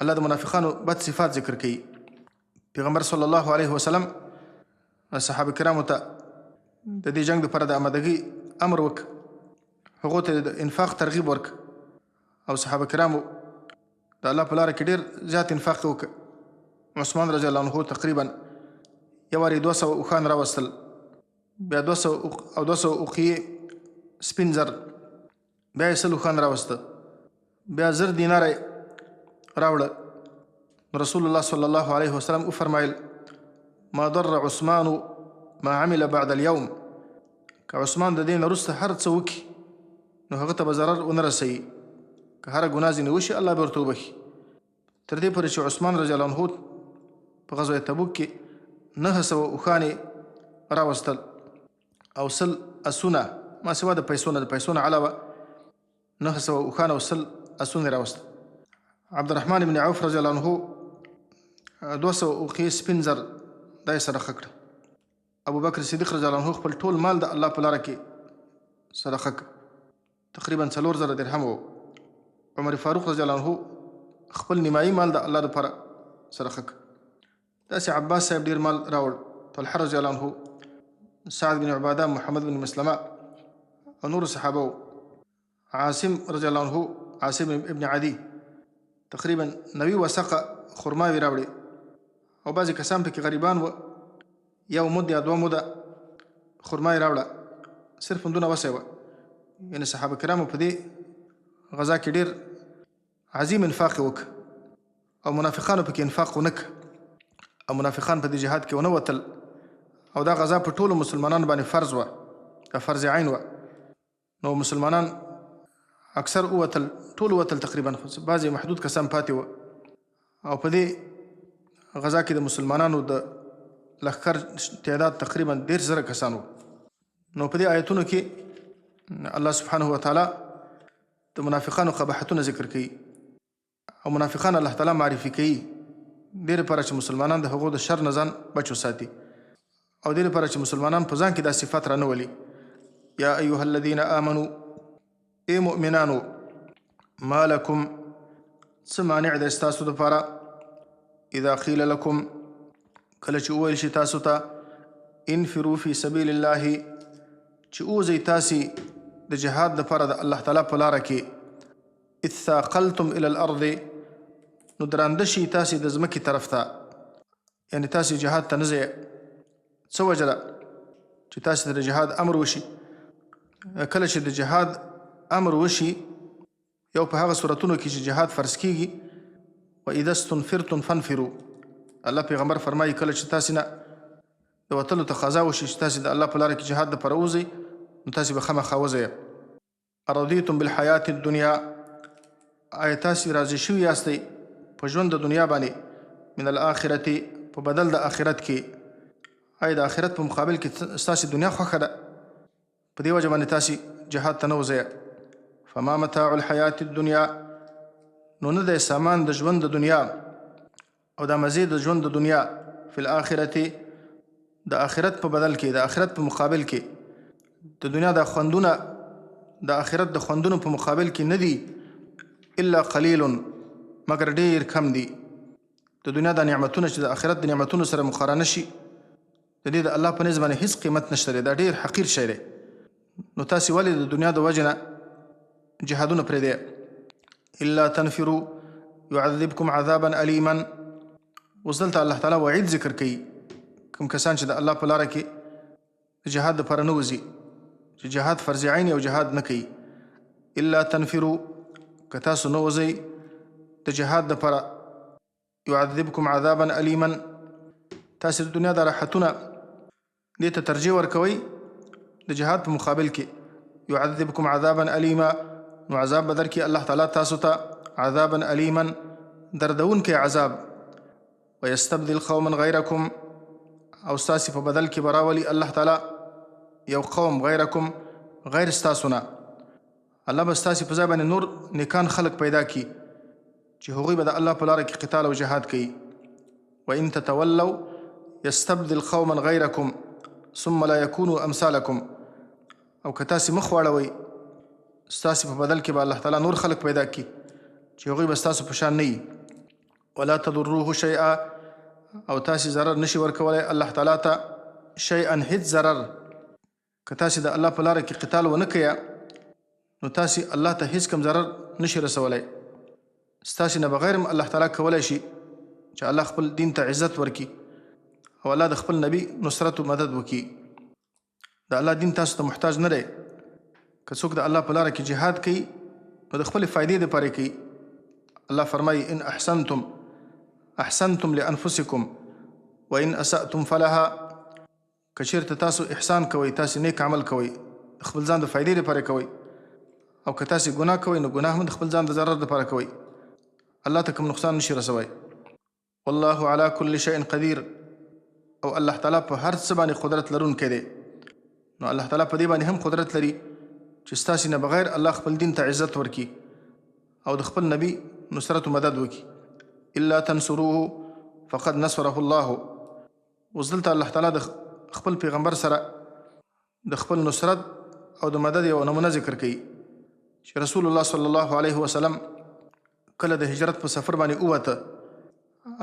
الله د منافقانو بد صفات ذکر کوي. پیغمبر صلی الله علیه وسلم صحابه کرامو ته د دې جنگ دپاره د آمادګۍ امر وکړ، هغو ته د انفاق ترغیب ورکړ او صحابه کرامو د الله په لاره کې ډېر زیات انفاق وکړ. عثمان رضی الله عنه تقریبا یو وارې 200 اوښان راوستل، بیا 200 اوښیې سپین زر، بیا یې 100 اوښان راوسته، بیا 1000 دیناره راوړه. رسول الله صلی الله علیه وسلم وفرمایل ما ضر عثمان ما عمل بعد اليوم، که عثمان د دې نه وروسته هر څه وکړي نو هغه ته به ضرر ونه رسوي، که هره ګناه ځینې وشي الله به ورته وبخي. تر دې پورې چې عثمان رضی الله عنه په غزوه تبوک کې 900 اوښانې راوستل او 100 اسونه، ما سوا د پیسو نه، د پیسو نه علاوه 900 اوښان او 100 اسونه راوستل. عبدالرحمن بن عوف رضی الله عنه 200 اوښې سپین زر دا یې صدقه کړه. ابو بکر صدیق رضی الله عنه خپل ټول مال د الله په لاره کې صدقه کړ، تقریبا 4000 درهم و. عمر فاروق رضی الله عنه خپل نیمایي مال د الله لپاره صدقه کړ. داسې عباس صاحب ډېر مال راوړ، طلحه رضی الله عنه، سعد بن عباده، محمد بن مسلمه او نور صحابه، عاصم رضی الله عنه، عاصم ابن عدي تقریبا 90 وسقه خرماوي راوړي. او بعضې کسان پکې غریبان و، یو مد یا 2 مده خرماوي راوړه، صرف دونه وسه وه. یعنې صحابه کرامو په دې غزا کې ډېر عظیم انفاق وکړ او منافقانو پکې انفاق ونه کړ، او منافقان په دې جهاد کې ونه وتل. او دا غزا په ټولو مسلمانانو باندې فرض وه، فرض عین وه. نو مسلمانان اکثر ووتل، ټول ووتل تقریبا، بعضې محدود کسان پاتې وه. او په دې غزا کې د مسلمانانو د لښکر تعداد تقریبا 100,000 کسان وو. نو په دې آیتونو کې الله سبحانه وتعالی د منافقانو قباحتونه ذکر کوي او منافقان الله تعالی معرفي کوي، دې لپاره چې مسلمانان د هغو د شر نه ځان بچ وساتي، او دې لپاره چې مسلمانان په ځان کې دا صفات رانولي. یا ایها الذین آمنوا، ای مؤمنانو، ما لکم، څه مانع دی ستاسو دپاره، اذا قیل لکم، کله چې وویل شي تاسو ته، انفروا فی سبیل الله، چې اوځئ تاسې د جهاد دپاره د الله تعالی په لاره کې، اذ ثاقلتم الی الارض، نو درانده شي تاسې د ځمکې طرف ته، یعنې تاسې جهاد ته نه ځئ. څه وجه ده چې تاسې ته د جهاد امر وشي؟ کله چې د جهاد امر وشي، یو په هغه صورتونو کې چې جهاد فرض کیږي، واذا استنفرتم فانفروا، الله پیغمبر فرمایي کله چې تاسې نه د وتلو تقاضا وشي چې تاسې د الله په لاره کې جهاد دپاره وځئ، نو تاسې به خامخا وځئ. ارضیتم بالحیات الدنیا، آیا تاسې راضي شوي یاستئ په ژوند د دنیا باندې، من الاخرت، په بدل د آخرت کې؟ آیا د آخرت په مقابل کې ستاسې دنیا خوښه ده؟ په دې وجه باندې تاسې جهاد ته نه وځئ. فما متاع الحیات الدنیا، نو نه دی سامان د ژوند د دنیا او دا مزید د ژوند د دنیا، فی الاخرت، د آخرت په بدل کې، د آخرت په مقابل کې. د دنیا د خوندونه د آخرت د خوندونو په مقابل کې نه دي، الا قلیل، مگر ډیر کم دي. د دنیا د نعمتونه چې د آخرت د نعمتونو سره مقارنه شي، د دې د الله په نزد باندې هیڅ قیمت نشته دی، دا ډیر حقیر شی دی. نو تاسې ولې د دنیا د وجې نه جهادونه پرېږدئ؟ الا تنفروا يعذبكم عذابا الیما، اوس دلته الله تعالی وعید ذکر کوي کوم کسان چې د الله په لاره کې د جهاد دپاره نه وځي، چې جهاد فرض عین او جهاد نه کوي. الا تنفروا، که تاسو نه وځئ د جهاد دپاره، يعذبكم عذابا الیما، تاسې د دنیا د راحتونه دې ته ترجیح ورکوئ د جهاد په مقابل کې. يعذبكم عذابا الیما، نو عذاب به درکړي الله تعالی تاسو ته، عذابا الیما، دردونکی عذاب. ويستبدل قوما غیرکم، او ستاسې په بدل کې به راولي الله تعالی یو قوم غیرکم، غیر ستاسو نه. الله به ستاسې په ځای باندې نور نیکان خلق پیدا کړي چې هغوی به د الله په لاره کې قتال او جهاد کوي. وان تتولوا يستبدل قوما غیرکم ثم لا يكونوا امثالکم، او که تاسې مخ واړوئ ستاسې په بدل کې به الله تعالی نور خلق پیدا کړي چې هغوی به ستاسو په شان نه وي. ولا تضروه شیئا، او تاسې ضرر نشي ورکولی الله تعالی ته، شیئا هیڅ ضرر، که تاسې د الله په لاره کې قتال ونه کوئ نو تاسې الله ته هیڅ کم ضرر نشي رسولی. ستاسې نه بغیر هم الله تعالی کولی شي چې الله خپل دین ته عزت ورکړي او الله د خپل نبی نصرت و مدد وکړي. د الله دین تاسو ته محتاج نه دی. که څوک د الله په لاره کې جهاد کوي نو د خپلې فایدې دپاره کوي. الله فرمایي ان احسنتم احسنتم لانفسکم وان اسأتم فلها. که چېرته تاسو احسان کوئ، تاسې نیک عمل کوئ، د خپل ځان د فایدې دپاره کوئ، او که تاسې ګناه کوئ نو ګناه هم د خپل ځان د ضرر دپاره کوئ. الله ته کوم نقصان نشي رسوی. والله على كل شيء قدیر. او الله تعالی په هر څه باندې قدرت لرونکی دی. نو الله تعالی په دې باندې هم قدرت لري چې ستاسې نه بغیر الله خپل دین ته عزت ورکړي او د خپل نبی نصرت و مدد وکړي. الا تنصروه فقد نصره الله. اوس دلته الله تعالی د خپل پیغمبر سره د خپل نصرت او د مدد یو نمونه ذکر کوي چې رسول الله صلی الله علیه وسلم کله د هجرت په سفر باندې ووته.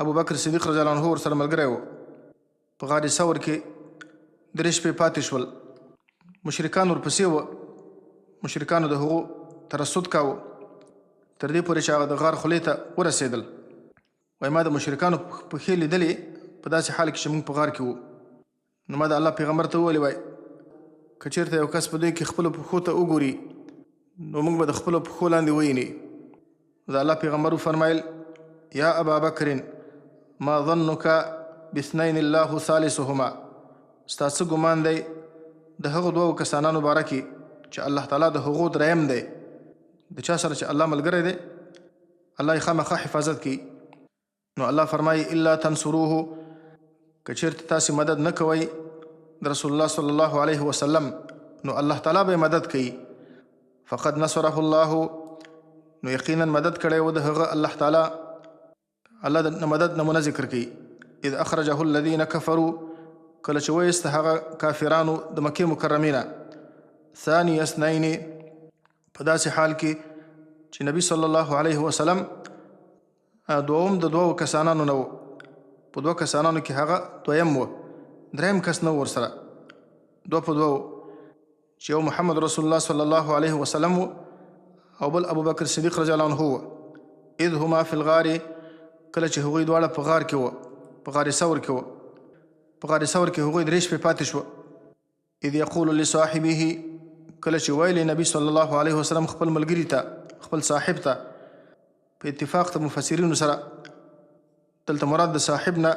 ابو بکر صدیق رضی الله عنه ورسره ملګری و. په غار ثور کې درې شپې پاتې شول. مشرکان ورپسې وه. مشرکانو د هغو ترصد کاوه تر دې پورې چې هغه د غار خولې ته ورسېدل. وایي ما د مشرکانو پښې لیدلې په داسې حال کې چې موږ په غار کې وو. نو ما د الله پیغمبر ته وویلې وای که چېرته یو کس په دوی کې خپلو پښو ته وګوري نو موږ به د خپلو پښو لاندې ویني. د الله پیغمبر وفرمایل یا ابا بکر ما ظنک باثنین الله ثالثهما. ستا څه ګمان دی د هغو دوو کسانانو باره کې چې الله تعالی د هغو دریم دی. د چا سره چې الله ملګری دی الله یې خامخا حفاظت کوي. نو الله فرمایي الا تنصروه. که چېرته تاسې مدد نه کوئ د رسول الله صلی الله علیه وسلم نو الله تعالی به مدد کوي. فقد نصره الله. نو یقینا مدد کړی و د هغه الله تعالی. الله د مدد نمونه ذکر کوي. اذ اخرجه الذین کفروا. کله چې ویسته هغه کافرانو د مکې مکرمې نه. ثانی اثنین. په داسې حال کې چې نبی صلی الله علیه وسلم دوم د دوو کسانانو نه و. په دوه کسانانو کې هغه دویم و. دریم کس نه و ورسره. دوه په دوه چې یو محمد رسول الله صلی الله علیه وسلم و او بل ابو بکر صدیق رضی الله عنه و. اذ هما فی الغار. کله چې هغوی دواړه په غار کې و، په غار ثور کې و. په غار ثور کې هغوی درې شپې پاتې شوه. اذ یقول لصاحبه. کله چې ویلی نبی صلی الله علیه وسلم خپل ملګري ته، خپل صاحب ته، په اتفاق د مفسرینو سره دلته مراد د صاحب نه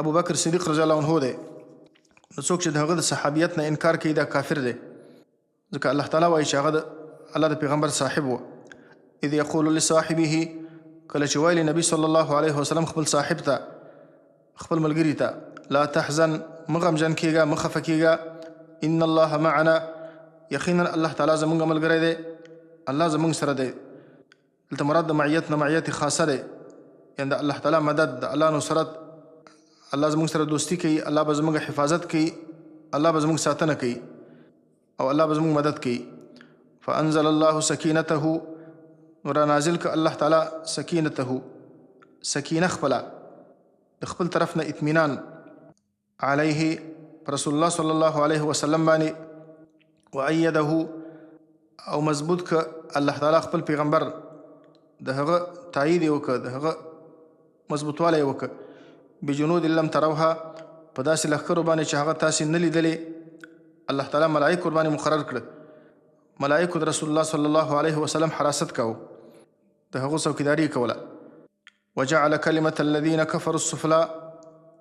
ابو بکر صدیق رضی الله عنه دی. نو څوک چې د هغه د صحابیت نه انکار کوي دا کافر دی، ځکه الله تعالی وایي چې هغه د الله د پیغمبر صاحب و. اذ یقول لصاحبه. کله چې ویلی نبی صلی الله علیه وسلم خپل صاحب ته، خپل ملګري ته لا تحزن. مه غمجن کېږه، مه خفه کېږه. ان الله معنا. یقینا الله تعالی زموږ ملګری دی، الله زموږ سره دی. دلته مراد د معیت نه معیت خاصه دی، یعنې د الله تعالی مدد، د الله نصرت. الله زموږ سره دوستی کوي، الله به زموږ حفاظت کوي، الله به زموږ ساتنه کوي او الله به زموږ مدد کوي. فانزل الله سکینته. نو را نازل که الله تعالی سکینته، سکینه خپله د خپل طرف نه اطمینان، علیه پر رسول الله صلی الله علیه وسلم باندې. وایده. او مضبوط که الله تعالی خپل پیغمبر، د هغه تایید یې وکړه، د هغه مضبوطوالی یې وکړه. بجنود لم تروها. په داسې لښکرو باندې چې هغه تاسې نه لیدلې. الله تعالی ملائکو ورباندې مقرر کړه. ملائکو د رسول الله صلی الله علیه وسلم حراست کاوه، د هغو څوکیداري یې کوله. وجعل کلمة الذین کفروا السفلی.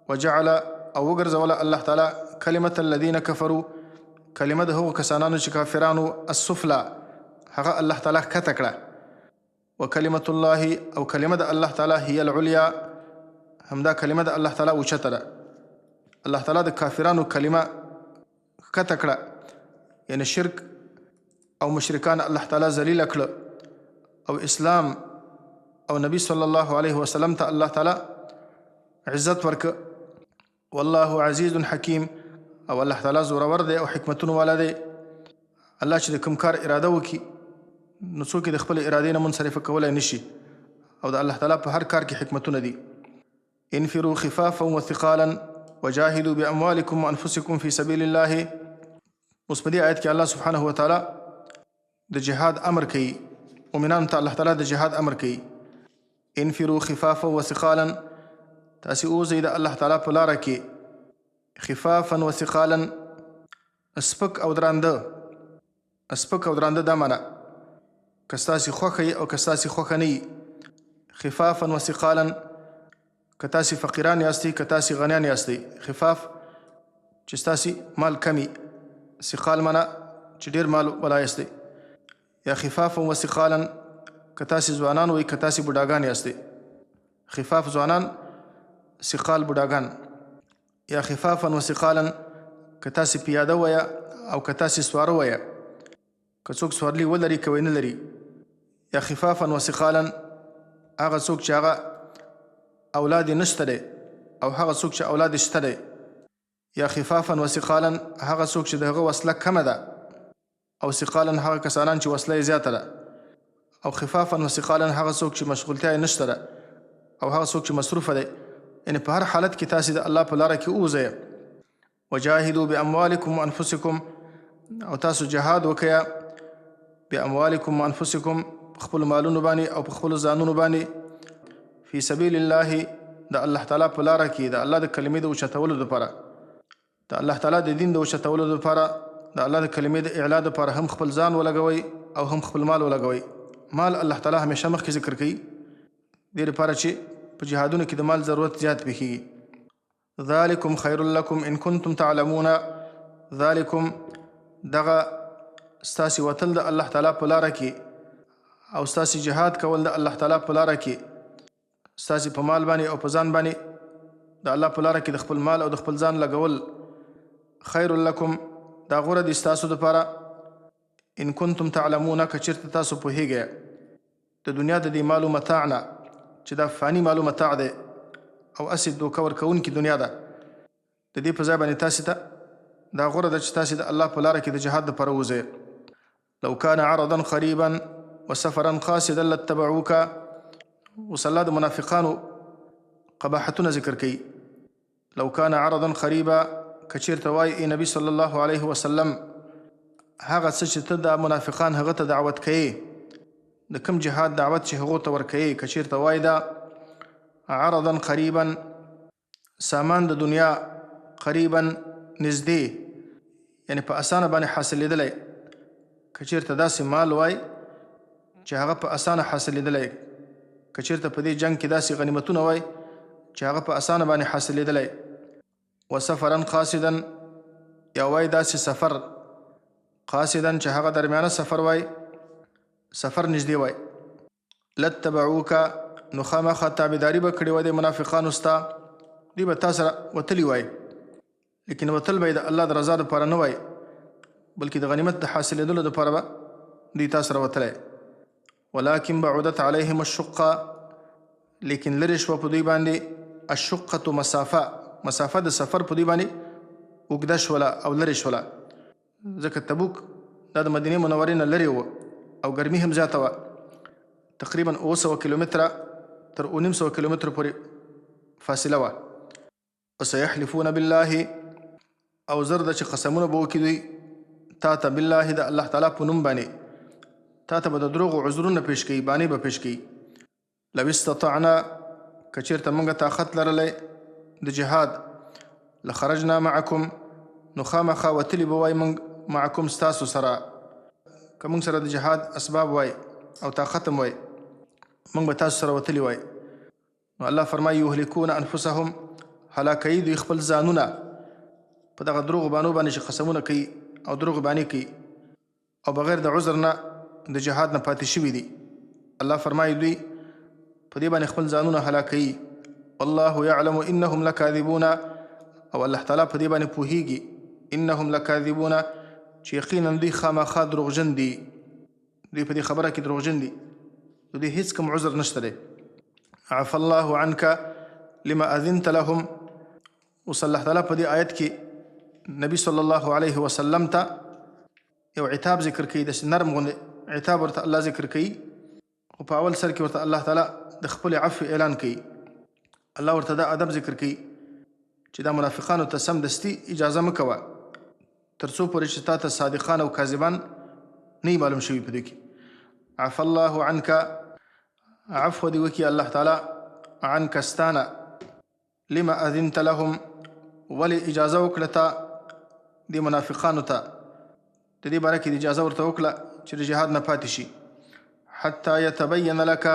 وجعل او وګرځوله الله تعالی کلمة الذین کفروا، کلمه د هغو کسانانو چې کافرانو، السفلی هغه الله تعالی ښکته کړه. وکلمة الله. او کلمه د الله تعالی هي العلیا. همدا کلمه د الله تعالی اوچته ده. الله تعالی د کافرانو کلمه ښکته کړه، یعنی شرک او مشرکان الله تعالی ذلیله کړه، او اسلام او نبی صلی الله علیه وسلم ته الله تعالی عزت ورکه. والله عزیز حکیم. او الله تعالی زورور دی او حکمتونو والا دی. الله چې د کوم کار اراده وکړي نو څوک د خپل ارادې نه منصرفه کولی نشي، او د الله تعالی په هر کار کې حکمتونه دي. انفروا خفافا وثقالا وجاهدوا باموالکم وانفسکم فی سبیل الله. اوس په دې آیت کې الله سبحانه وتعالی د جهاد امر کوي، مؤمنانو ته الله تعالی د جهاد امر کوي. انفروا خفافا وثقالا، تاسې اوځئ د الله تعالی په لاره کې خفافا وثقالا، سپک او درانده. سپک او درانده دا معنا که ستاسې خوښه یي او که ستاسې خوښه نه یي. خفافا وثقالا، که تاسې فقیران یاستئ که تاسې غنیان یاستئ. خفاف چې ستاسې مال کمی، ثقال معنا چې ډېر مال والا یاستئ. یا خفافا وثقالا که تاسې ځوانان وئ که تاسې بوډاګان یاستئ. خفاف ځوانان، ثقال بوډاګان. یا خفافا وثقالا که تاسې پیاده ویه او که تاسې سواره ویه، که څوک سوارلي ولري که وی نه لري. یا خفافا وثقالا هغه څوک چې هغه اولاد یې نشته دی او هغه څوک چې اولاد یې شته دی. یا خفافا وثقالا هغه څوک چې د هغه وسله کمه ده، او ثقالا هغه کسانان چې وسله یې زیاته ده. او خفافا وثقالا هغه څوک چې مشغولتیا یې نشته ده او هغه څوک چې مصروفه دی. یعنې په هر حالت کې تاسې د الله په لاره کې ووځئ. وجاهدوا باموالکم وانفسکم، او تاسو جهاد وکړئ باموالکم وانفسکم، په خپلو مالونو باندې او په خپلو ځانونو باندې. فی سبیل الله، د الله تعالی په لاره کې د الله د کلمې د اوچتولو دپاره، د الله تعالی د دین د اوچتولو دپاره، د الله د کلمې د اعلا دپاره هم خپل ځان ولګوئ او هم خپل مال ولګوئ. مال الله تعالی همیشه مخکې ذکر کوي، دې لپاره چې په جهادونو کې د مال ضرورت زیات پیښیږي. ذالکم خیر لکم ان کنتم تعلمون، ذالکم دغه ستاسې وتل د الله تعالی په لاره کې او ستاسې جهاد کول د الله تعالی په لاره کې، ستاسې په مال باندې او په ځان باندې د الله په لاره کې د خپل مال او د خپل ځان لګول خیر لکم، دا غوره دي ستاسو دپاره. ان کنتم تعلمون، که چېرته تاسو پوهیږئ د دنیا د دې مالو متاع نه چې دا فاني مالو متاع دی او اسې دوکه ورکوونکې دنیا ده، د دې په ځای باندې تاسې ته دا غوره ده چې تاسې د الله په لاره کې د جهاد دپاره ووځئ. لو کان عرضا قریبا وسفرا قاصدا لاتبعوک. اوس الله د منافقانو قباحتونه ذکر کوي. لو کان عرضا قریبا، که چېرته وایي ای نبي صلی الله علیه وسلم هغه څه چې ته د منافقان هغه ته دعوت کوې، د کوم جهاد دعوت چې هغو ته ورکوې، که چېرته وایي دا عرضا قریبا، سامان د دنیا، قریبا نږدې، یعنی په اسانه باندې حاصلېدلی. که چېرته داسې مال وای چې هغه په اسانه حاصلېدلی، که چېرته په دې جنګ کې داسې غنیمتونه وای چې هغه په اسانه باندې حاصلېدلی. وسفرا قاصدا، یا وای داسې سفر قاصدا چې هغه درمیانه سفر وای، سفر نږدې وای. لاتبعوک، نو خامخا تابعداري به کړې وای د منافقانو ستا، دوی به تا سره وتلي وای، لیکن وتل به یې د الله د رضا دپاره نه وای، بلکې د غنیمت د حاصلېدلو دپاره به دوی تا سره وتلی. ولکن بعدت علیهم الشقه، لیکن لرې شوه په دوی باندې الشقة مسافه، مسافه د سفر په دوی باندې اوږده شوله او لرې شوله، ځکه تبوک دا د مدینې منورې نه لرې و او ګرمي هم زیاته وه، تقریبا 900 کیلومتره تر 900 کیلومترو پورې فاصله وه. وسيحلفون بالله، او زر ده چې قسمونه به وکړي دوی تا ته بالله، د الله تعالی په نوم باندې، تا ته به د دروغو عذرونه پیش کوي، بانې به پیش کوي. لو استطعنا، که چېرته موږ طاقت لرلی د جهاد، لخرجنا معکم، نو خامخا وتلي به وای موږ معکم ستاسو سره، که موږ سره د جهاد اسباب وای او طاقت هم وای موږ به تاسو سره وتلي وای. نو الله فرمایي یهلکون انفسهم، هلاکوي دوی خپل ځانونه په دغه دروغو بانو باندې چې قسمونه کوي او دروغ بانې کوي او بغیر د عذر نه د جهاد نه پاتې شوي دي. الله فرمایي دوی په دې باندې خپل ځانونه هلاکوي. والله يعلم انهم لكاذبون، او الله تعالی په دې باندې پوهیږي انهم لکاذبون، چې یقینا دوی خامخا دروغجن دي، دوی په دې خبره کې دروغجن دي، دوی هیڅ کوم عذر نشته دی. عفى الله عنك لما اذنت لهم. اوس الله تعالی په دې آیت کې نبی صلی الله علیه وسلم ته یو عتاب ذکر کوي، داسې نرم غوندې عتاب ورته الله ذکر کوي، خو په اول سر کې ورته الله تعالی د خپل عفو اعلان کوي. الله ورته دا ادب ذکر کوي چې دا منافقانو ته سمدستي اجازه مه کوه تر څو پورې چې تا ته صادقان او کاذبان نه معلوم شوي په دوی کې. عفا الله عنک، عفو دې وکړي الله تعالی عنک ستانه، لما اذنت لهم، ولې اجازه وکړه تا دې منافقانو ته، د دې باره کې اجازه ورته وکړه چې د جهاد نه پاتې شي. حتی یتبین لک،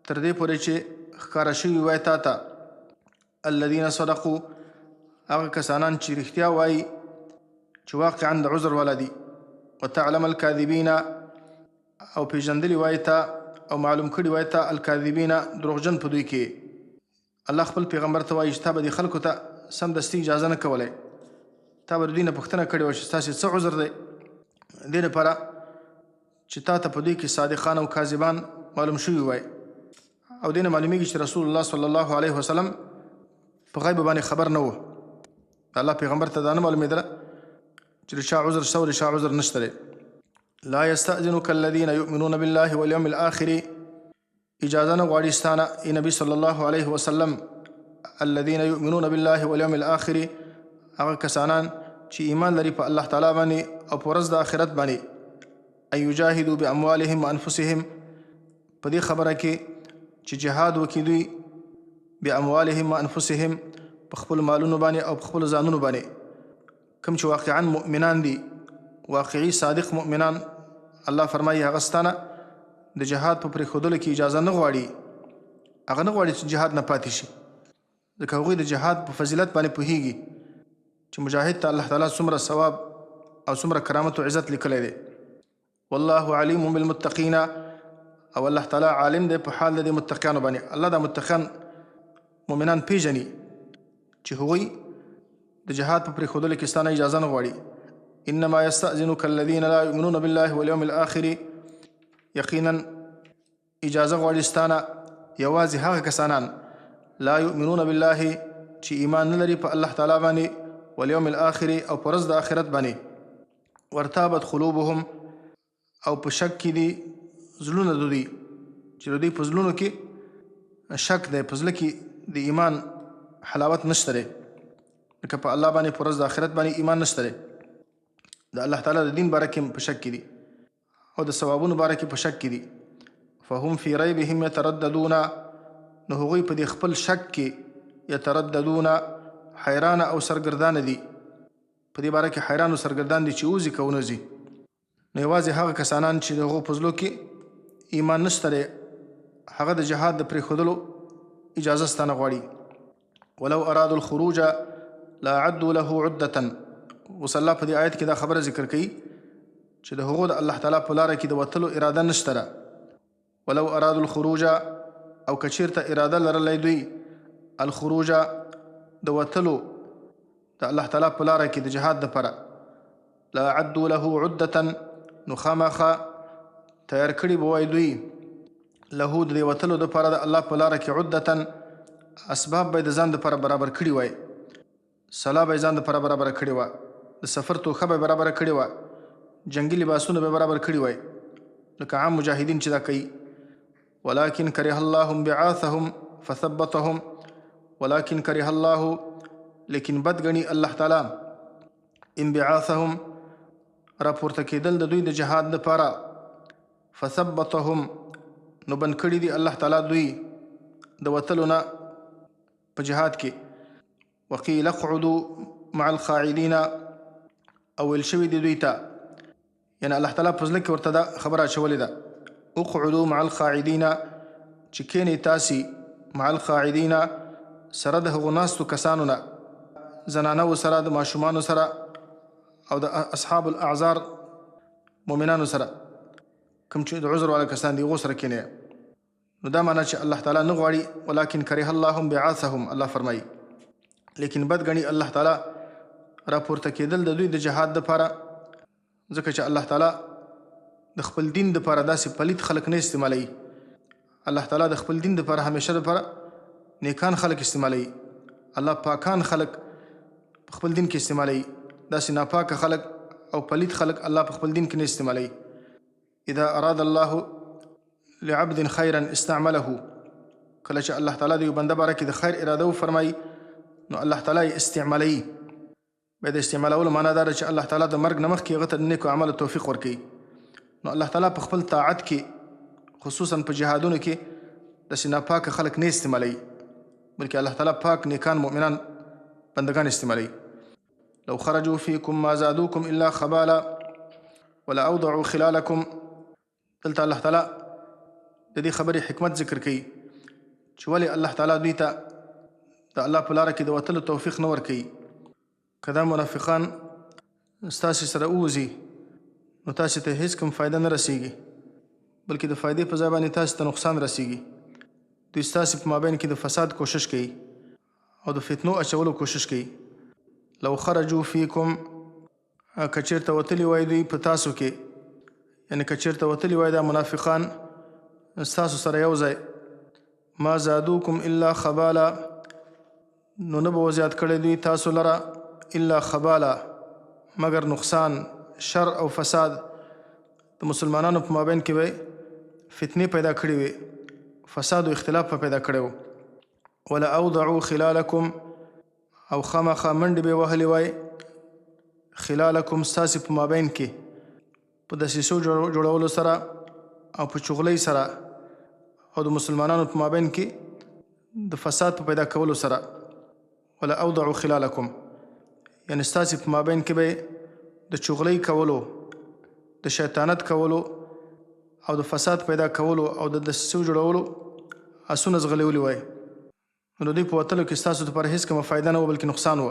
تر دې پورې چې ښکاره شوي وای تا ته الذین صدقوا، هغه کسانان چې رښتیا وایي چې واقعا د عذر والا دي. وتعلم الکاذبین، او پیژندلی وایي تا او معلوم کړي وایي تا الکاذبین دروغجن په دوی کې. الله خپل پیغمبر ته وایي چې تا به دې خلکو ته سمدستي اجازه نه کولی، تا به د دوی نه پوښتنه کړې وه چې ستاسې څه عذر دی، دې لپاره چې تا ته په دوی کې صادقان او کاذبان معلوم شوي وای. او دې نه معلومیږي چې رسول الله صلی الله علیه وسلم په غیب باندې خبر نه و. د الله پیغمبر ته دا نه معلومېدله چې د چا عذر شته او د چا عذر نشته دی. لا یستأذنک الذین یؤمنون بالله والیوم الآخر، اجازه نه غواړي ستانه ای نبي صلی الله علیه وسلم الذین یؤمنون بالله والیوم الآخر، هغه کسانان چې ایمان لري په الله تعالی باندې او په ورځ د آخرت باندې، ان یجاهدوا باموالهم وانفسهم، په دې خبره کې چې جهاد وکړي دوی باموالهم وانفسهم، په خپل مالونو باندې او په خپل ځانونو باندې، کوم چې واقعا مؤمنان دي، واقعي صادق مؤمنان، الله فرمایي هغه ستانه د جهاد په پرېښودلو کې اجازه نه غواړي، هغه نه غواړي چې جهاد نه پاتې شي، ځکه هغوی د جهاد په فضیلت باندې پوهیږي چې مجاهد ته الله تعالی څومره ثواب او څومره کرامت او عزت لیکلی دی. والله علیم بالمتقین، او الله تعالی عالم دی په حال د متقیانو باندې. الله دا متقیان مؤمنان پیژني چې هغوی د جهاد په پرېښودلو کې ستانه اجازه نه غواړي. انما یستأذنک الذین لا یؤمنون بالله والیوم الآخر، یقینا اجازه غواړي ستانه یوازې هغه کسانان لا یؤمنون بالله چې ایمان نه لري په الله تعالی باندې، والیوم الآخر او په ورځ د آخرت باندې، ورتابت قلوبهم او په شک کې دي زړونه د دوی، چې د دوی په زړونو کې شک دی، په زړه کې د ایمان حلاوت نشته دی، لکه په الله باندې په ورځ د آخرت باندې ایمان نشته دی. د الله تعالی د دین باره کې په شک کې دي او د ثوابونو باره کې په شک کې دي. فهم فی ریبهم یترددون، نو هغوی په دې خپل شک کې یترددون حیران او سرګردانه دي، په دې باره کې حیران او سرګردان دي چې وځي که ونه ځي. نو یوازې هغه کسانان چې د هغو په زړو کې ایمان نشته دی، هغه د جهاد د پرېښودلو اجازه ستانه غواړي. ولو ارادوا الخروج لاعدوا له عدة، اوس الله په دې آیت کې دا خبره ذکر کوي چې د هغو د الله تعالی په لاره کې د وتلو اراده نشته ده. ولو ارادوا الخروج، او که چېرته اراده لرلی دوی الخروج د وتلو د الله تعالی په لاره کې د جهاد دپاره، لاعدوا له عدة، نو خامخا تیار کړي به وای دوی له د دې وتلو دپاره د الله په لاره کې عدة، اسباب به یې د ځان دپاره برابر کړي وای، سلا به یې ځان دپاره برابره کړې وه، د سفر توښه به یې برابره کړې وه، جنګي لباسونه به یې برابر کړي وای، لکه عام مجاهدین چې دا کوي. ولكن كره الله انبعاثهم فثبتهم، ولكن كره الله، لیکن بد ګڼي الله تعالی انبعاثهم راپورته کېدل د دوی د جهاد دپاره، فثبتهم نو بند کړي دي الله تعالی دوی د وتلو نه په جهاد کې. وقیل اقعدوا مع القاعدین، او ویل شوي دي دوی ته، یعنی الله تعالی په زړه کې ورته دا خبره اچولې ده، اقعدوا مع القاعدین، چې کښېنئ تاسې مع القاعدین سره د هغو ناستو کسانو نه، زنانو سره، د ماشومانو سره، او د اصحاب الاعذار مؤمنانو سره، کوم چې د عذر والا کسان دي هغو سره کښېنئ. نو دا معنی چې الله تعالی نه غواړي ولکن کرح الله انبعاثهم، الله فرمایي، لیکن بد ګڼي الله تعالی راپورته کېدل د دوی د جهاد دپاره، ځکه چې الله تعالی د خپل دین دپاره داسې پلید خلک نه استعمالوي. الله تعالی د خپل دین دپاره همیشه دپاره نیکان خلک استعمالوي. الله پاکان خلک په خپل دین کې استعمالوي، داسې ناپاکه خلک او پلید خلک الله په خپل دین کې نه استعمالوي. اذا اراد الله لعبد خیرا استعمله، کله چې الله تعالی د یو بنده باره کې د خیر اراده وفرمایي نو الله تعالی یې استعمالوي، بیا د استعمالولو معنا دا ده چې الله تعالی د مرګ نه مخکې هغه ته د نیکو عملو توفیق ورکوي. نو الله تعالی په خپل طاعت کې خصوصا په جهادونو کې داسې ناپاکه خلک نه استعمالوي، بلکې الله تعالی پاک نیکان مؤمنان بندگان استعمالوي. لو خرجوا فيكم ما زادوكم الا خبالا ولأوضعوا خلالكم. دلته الله تعالی د دې خبرې حکمت ذکر کوي چې ولې الله تعالی دوی ته د الله په لاره کې د وتلو توفیق نه ورکوي. که دا منافقان ستاسې سره ووځي نو تاسې ته هیڅ کوم فایده نه رسیږي، بلکې د فایدې په ځای باندې تاسې ته نقصان رسیږي. دوی ستاسې په مابین کې د فساد کوشش کوي او د فتنو اچولو کوشش کوي. لو خرجوا فیکم، که چېرته وتلي وای دوی په تاسو کې، یعنې که چېرته وتلي وای دا منافقان ستاسو سره یو ځای، ما زادوکم الا خبالا، نو نه به زیات کړی دوی تاسو لره الا خبالا، مگر نقصان، شر او فساد. د مسلمانانو په مابین کې به فتنې پیدا کړې وي، فساد او اختلاف په پیدا کړی و. ولا اوضعوا خلالکم، او خامخا منډې به وهلې وای خلالکم ستاسې په مابین کې په دسیسو جوړولو سره او په چغلۍ سره او د مسلمانانو په مابین کې د فساد په پیدا کولو سره. ولا اوضعوا خلالکم یعنی ستاسې په مابین کې به د چغلۍ کولو، د شیطانت کولو او د فساد پیدا کولو او د دسیسو جوړولو اسونه ځغلولي وای. نو دوی په وتلو کې ستاسو لپاره هېڅ کومه فایده نه و، بلکې نقصان و.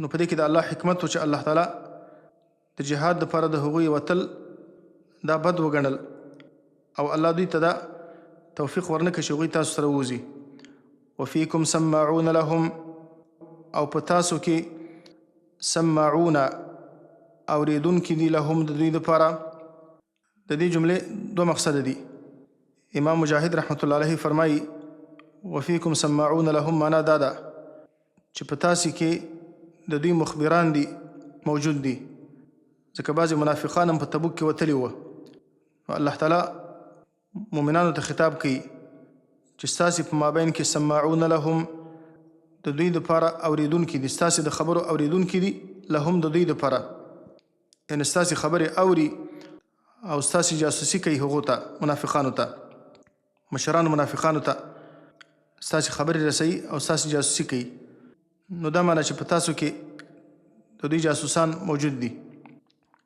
نو په دې کې د الله حکمت و چې الله تعالی د جهاد دپاره د هغوی وتل دا بد وګڼل او الله دوی ته دا توفیق ورنه کړي چې هغوی تاسو سره ووځي. وفیکم سماعون لهم، او په تاسو کې سماعون اوریدونکي دي لهم د دوی دپاره. د دې جملې دوه مقصد دي. امام مجاهد رحمت الله علیه فرمایي وفیکم سماعون لهم، معنا دا ده چې په تاسې کې د دوی مخبران دي موجود دي، ځکه بعضې منافقان هم په تبوک کې وتلي وه. الله تعالی مؤمنانو ته خطاب کوي چې ستاسې په مابین کې سماعون لهم، د دوی دپاره اوریدونکي دي، ستاسې د خبرو اوریدونکي دي، لهم د دوی دپاره، یعنې ستاسې خبرې اوري او ستاسې جاسوسي کوي هغو ته، منافقانو ته، مشرانو منافقانو ته ستاسې خبرې رسوي او ستاسې جاسوسي کوي. نو دا معنی چې په تاسو کې د دوی جاسوسان موجود دي.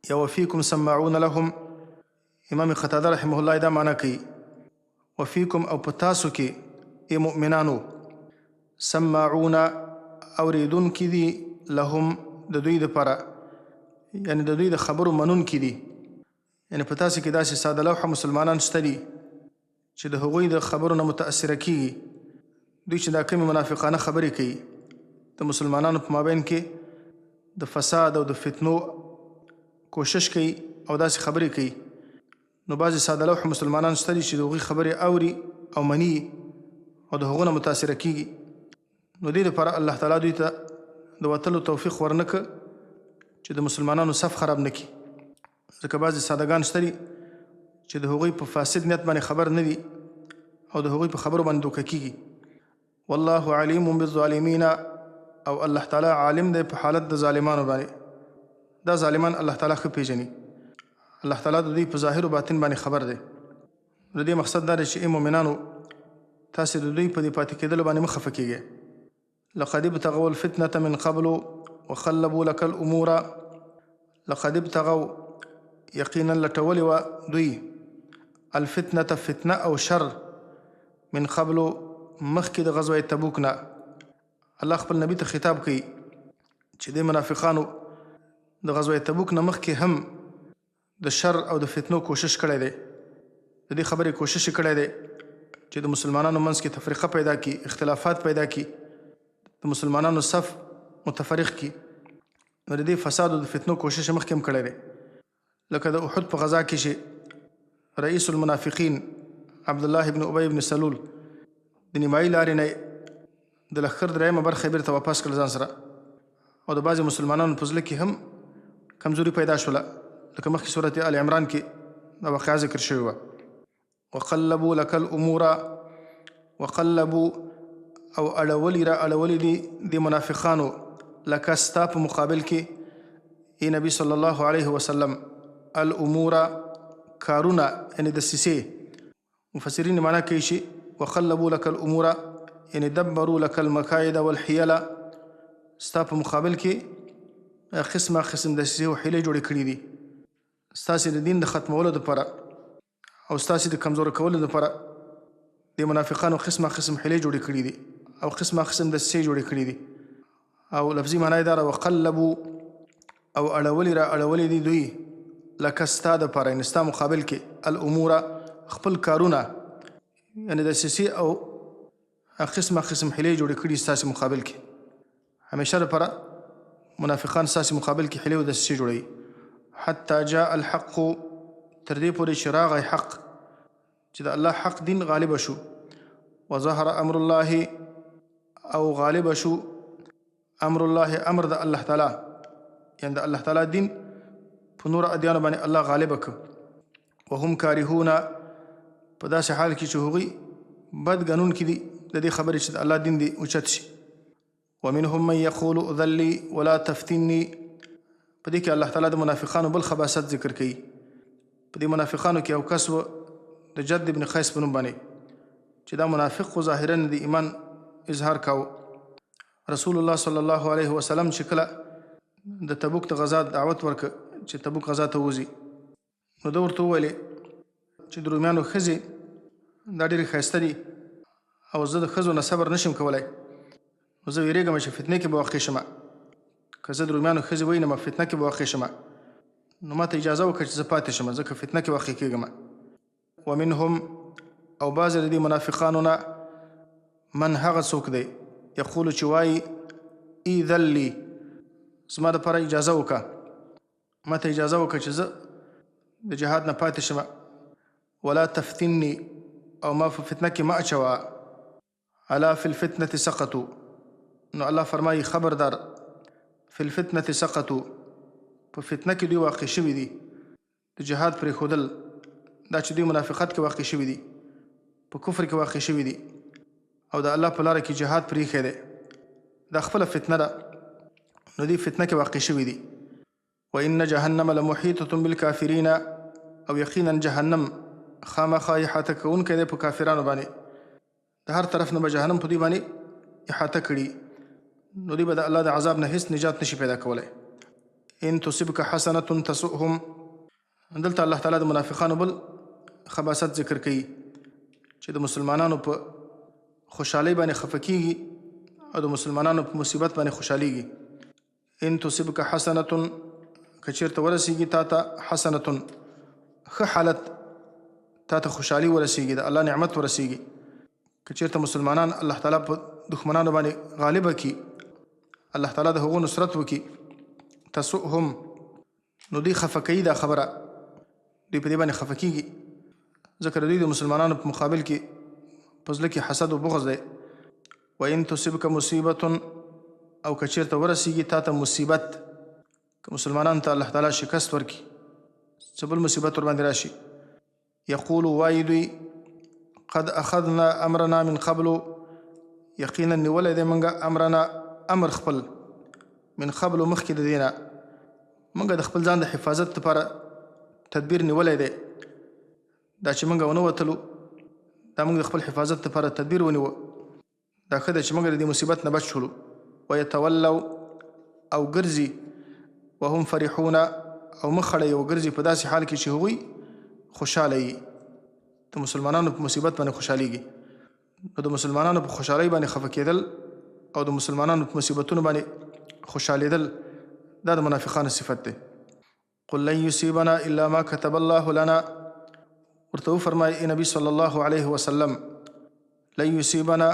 یا وفیکم سماعون لهم، امام قتاده رحمه الله دا معنی کوي وفیکم، او په تاسو کې ای مؤمنانو، سماعون اوریدونکي دي لهم د دوی دپاره، یعنې د دوی د خبرو منونکي دي. یعنې په تاسو کې داسې ساده لوحه مسلمانان شته دي چې د هغوی د خبرو نه متاثره کیږي. دوی چې دا کمې منافقانه خبرې کوي د مسلمانانو په مابین کې د فساد او د فتنو کوشش کوي او داسې خبرې کوي، نو بعضې ساده لوح مسلمانان شته دي چې د هغوی خبرې اوري او مني او د هغو نه متاثره کیږي. نو دې دپاره الله تعالی دوی ته د وتلو توفیق ورنه که چې د مسلمانانو صف خراب نه کړي، ځکه بعضې سادهګان شته دي چې د هغوی په فاسد نیت باندې خبر نه دي او د هغوی په خبرو باندې دوکه کیږي. والله علیم بالظالمین، او الله تعالی عالم دی په حالت د ظالمانو باندې. دا ظالمان الله تعالی ښه پیژني، الله تعالی د دوی په ظاهر و باطن باندې خبر دی. د دې مقصد دا دی چې ای مؤمنانو تاسې د دوی په دې پاتې کېدلو باندې مه خفه کیږئ. لقد ابتغوا الفتنة من قبل وخلبوا لك الامور، لقد ابتغوا یقینا لټولې وه دوی الفتنة فتنه او شر من قبل مخکې د غزوه تبوک نه. الله خپل نبی ته خطاب کوي چې د منافقانو د غزوه تبوک نه مخکې هم د شر او د فتنو کوشش کړی دی، د دې خبرې کوشش کړی دی چې د مسلمانانو منځ کې تفریقه پیدا کړي، اختلافات پیدا کړي، د مسلمانانو صف متفرق کړي. نو د دې فساد او د فتنو کوشش مخکې هم کړی دی. لکه د احد په غزا کې چې رئیس المنافقین عبدالله ابن ابی ابن سلول د نیمایي لارې نه د لښکر درېیمه برخه یې بیرته واپس کړل ځان سره، او د بعضې مسلمانانو په زړه کې هم کمزوري پیدا شوله، لکه مخکې صورت آل عمران کې دا واقعه ذکر شوې وه. وقلبوا لك الامور، وقلبوا او اړولي را اړولي دي د منافقانو لکه ستا په مقابل کې ای نبی صلی الله علیه وسلم الامور کارونه یعنی دسیسې مفسرین معنا کوي چې وقلبوا لك الامور یعنی دبروا لك المکاید والحیل ستا په مقابل کې قسم دسیسې او حیلې جوړې کړي دي ستاسې د دین د ختمولو دپاره او ستاسې د کمزوري کولو دپاره د منافقانو قسم حیلې جوړې کړي دي او قسم دسیسې جوړې کړي دي او لفظي معنا یې دا وقلبوا او اړولې دي دوی لکه ستا دپاره یعنې ستا مقابل کې الامور خپل کارونه یعنې دسیسې او قسم حیلې جوړې کړي ستاسې مقابل کې همیشه دپاره منافقان ستاسې مقابل کې حیلې او دسیسې جوړوي حتی جاء الحق تر دې پورې چې راغی حق چې د الله حق دین غالب شو وظهر امر الله او غالب شو امر الله امر د الله تعالی یعنی د الله تعالی دین په نور ادیانو باندې الله غالب کړ وهم کارهون په داسې حال کې چې هغوی بد ګنون کې دي د دې خبرې چې د الله دین دی اوچت شي ومنهم من یقول اذلی ولا تفتنی په دې کې الله تعالی د منافقانو بل خباثت ذکر کوي په دې منافقانو کې یو کس و د جد ابن قیس په نوم باندې چې دا منافق خو ظاهرا د ایمان اظهار کاوه رسول الله صلی الله علیه وسلم چې کله د تبوک د غزا دعوت ورکړه چې تبوک غزا ته وځي نو ده ورته وویلې چې د رومیانو ښځې دا ډېرې ښایسته دي او زه د ښځو نه صبر نشم کولی نو زه ویرېږم چې فتنې کې به واقع شم که زه د رومیانو ښځې وینم فتنه کې به واقع شم نو ما ته اجازه وکړه چې زه پاتې شم ځکه فتنه کې واقع کېږم ومنهم او بعضې د دې منافقانو نه من هغه څوک دی یقولو چې وایي ایذن لي زما دپاره اجازه وکړه ما ته اجازه وکړه چې زه د جهاد نه پاتې شم ولا تفتني او ما په فتنه کې ما اچوه الا فی الفتنة سقطوا نو الله فرمایي خبردار فی الفتنة سقطوا په فتنه کې دوی واقع شوي دي د جهاد پرېښودل دا چې دوی منافقت کې واقع شوي دي په کفر کې واقع شوي دي او د الله په لاره کې جهاد پرېښی دی دا خپله فتنه ده نو دوی فتنه کې واقع شوي دي وان جهنم لمحیطة بالکافرین او یقینا جهنم خامخا احاطه کوونکی دی په کافرانو باندې د هر طرف نه به جهنم په دوی باندې احاطه کړي نو دوی به د الله د عذاب نه هیڅ نجات نشي پیدا کولی ان تصبک حسنة تسؤهم دلته الله تعالی د منافقانو بل خباثت ذکر کوي چې د مسلمانانو په خوشحالۍ باندې خفه کېږي او د مسلمانانو په مصیبت باندې خوشحالیږي ان تصبک حسنة که چېرته ورسیږي تا ته حسنة ښه حالت تا ته خوشحالي ورسیږي د الله نعمت ورسیږي که چېرته مسلمانان الله تعالی په دښمنانو باندې غالبه کړي الله تعالی د هغو نصرت وکړي تسؤهم نو دوی خفه کوي دا خبره دوی په دې باندې خفه کېږي ځکه د دوی د مسلمانانو په مقابل کې په زړه کې حسد او بغض دی وان تصبک مصیبة او که چېرته ورسیږي تا ته مصیبت که مسلمانانو ته الله تعالی شکست ورکړي څه بل مصیبت ورباندې راشي یقولو وایي دوی قد اخذنا امرنا من قبل یقینا نیولی دی موږ امرنا امر خپل من قبل مخکې د دې نه موږ د خپل ځان د حفاظت لپاره تدبیر نیولی دی دا چې موږ ونه وتلو دا موږ د خپل حفاظت لپاره تدبیر ونیوه دا ښه ده چې موږ د دې مصیبت نه بچ شولو ویتولوا او ګرځي وهم فرحون او مخ خړوي او ګرځي په داسې حال کې چې هغوی خوشحاله وي د مسلمانانو په مصیبت باندې خوشحالیږي نو د مسلمانانو په خوشحالۍ باندې خفه کېدل او د مسلمانانو په مصیبتونو باندې خوشحالېدل دا د منافقانو صفت دی قل لن یصیبنا الا ما كتب الله لنا ورته وفرمایي ای نبي صلی الله علیه وسلم لن یصیبنا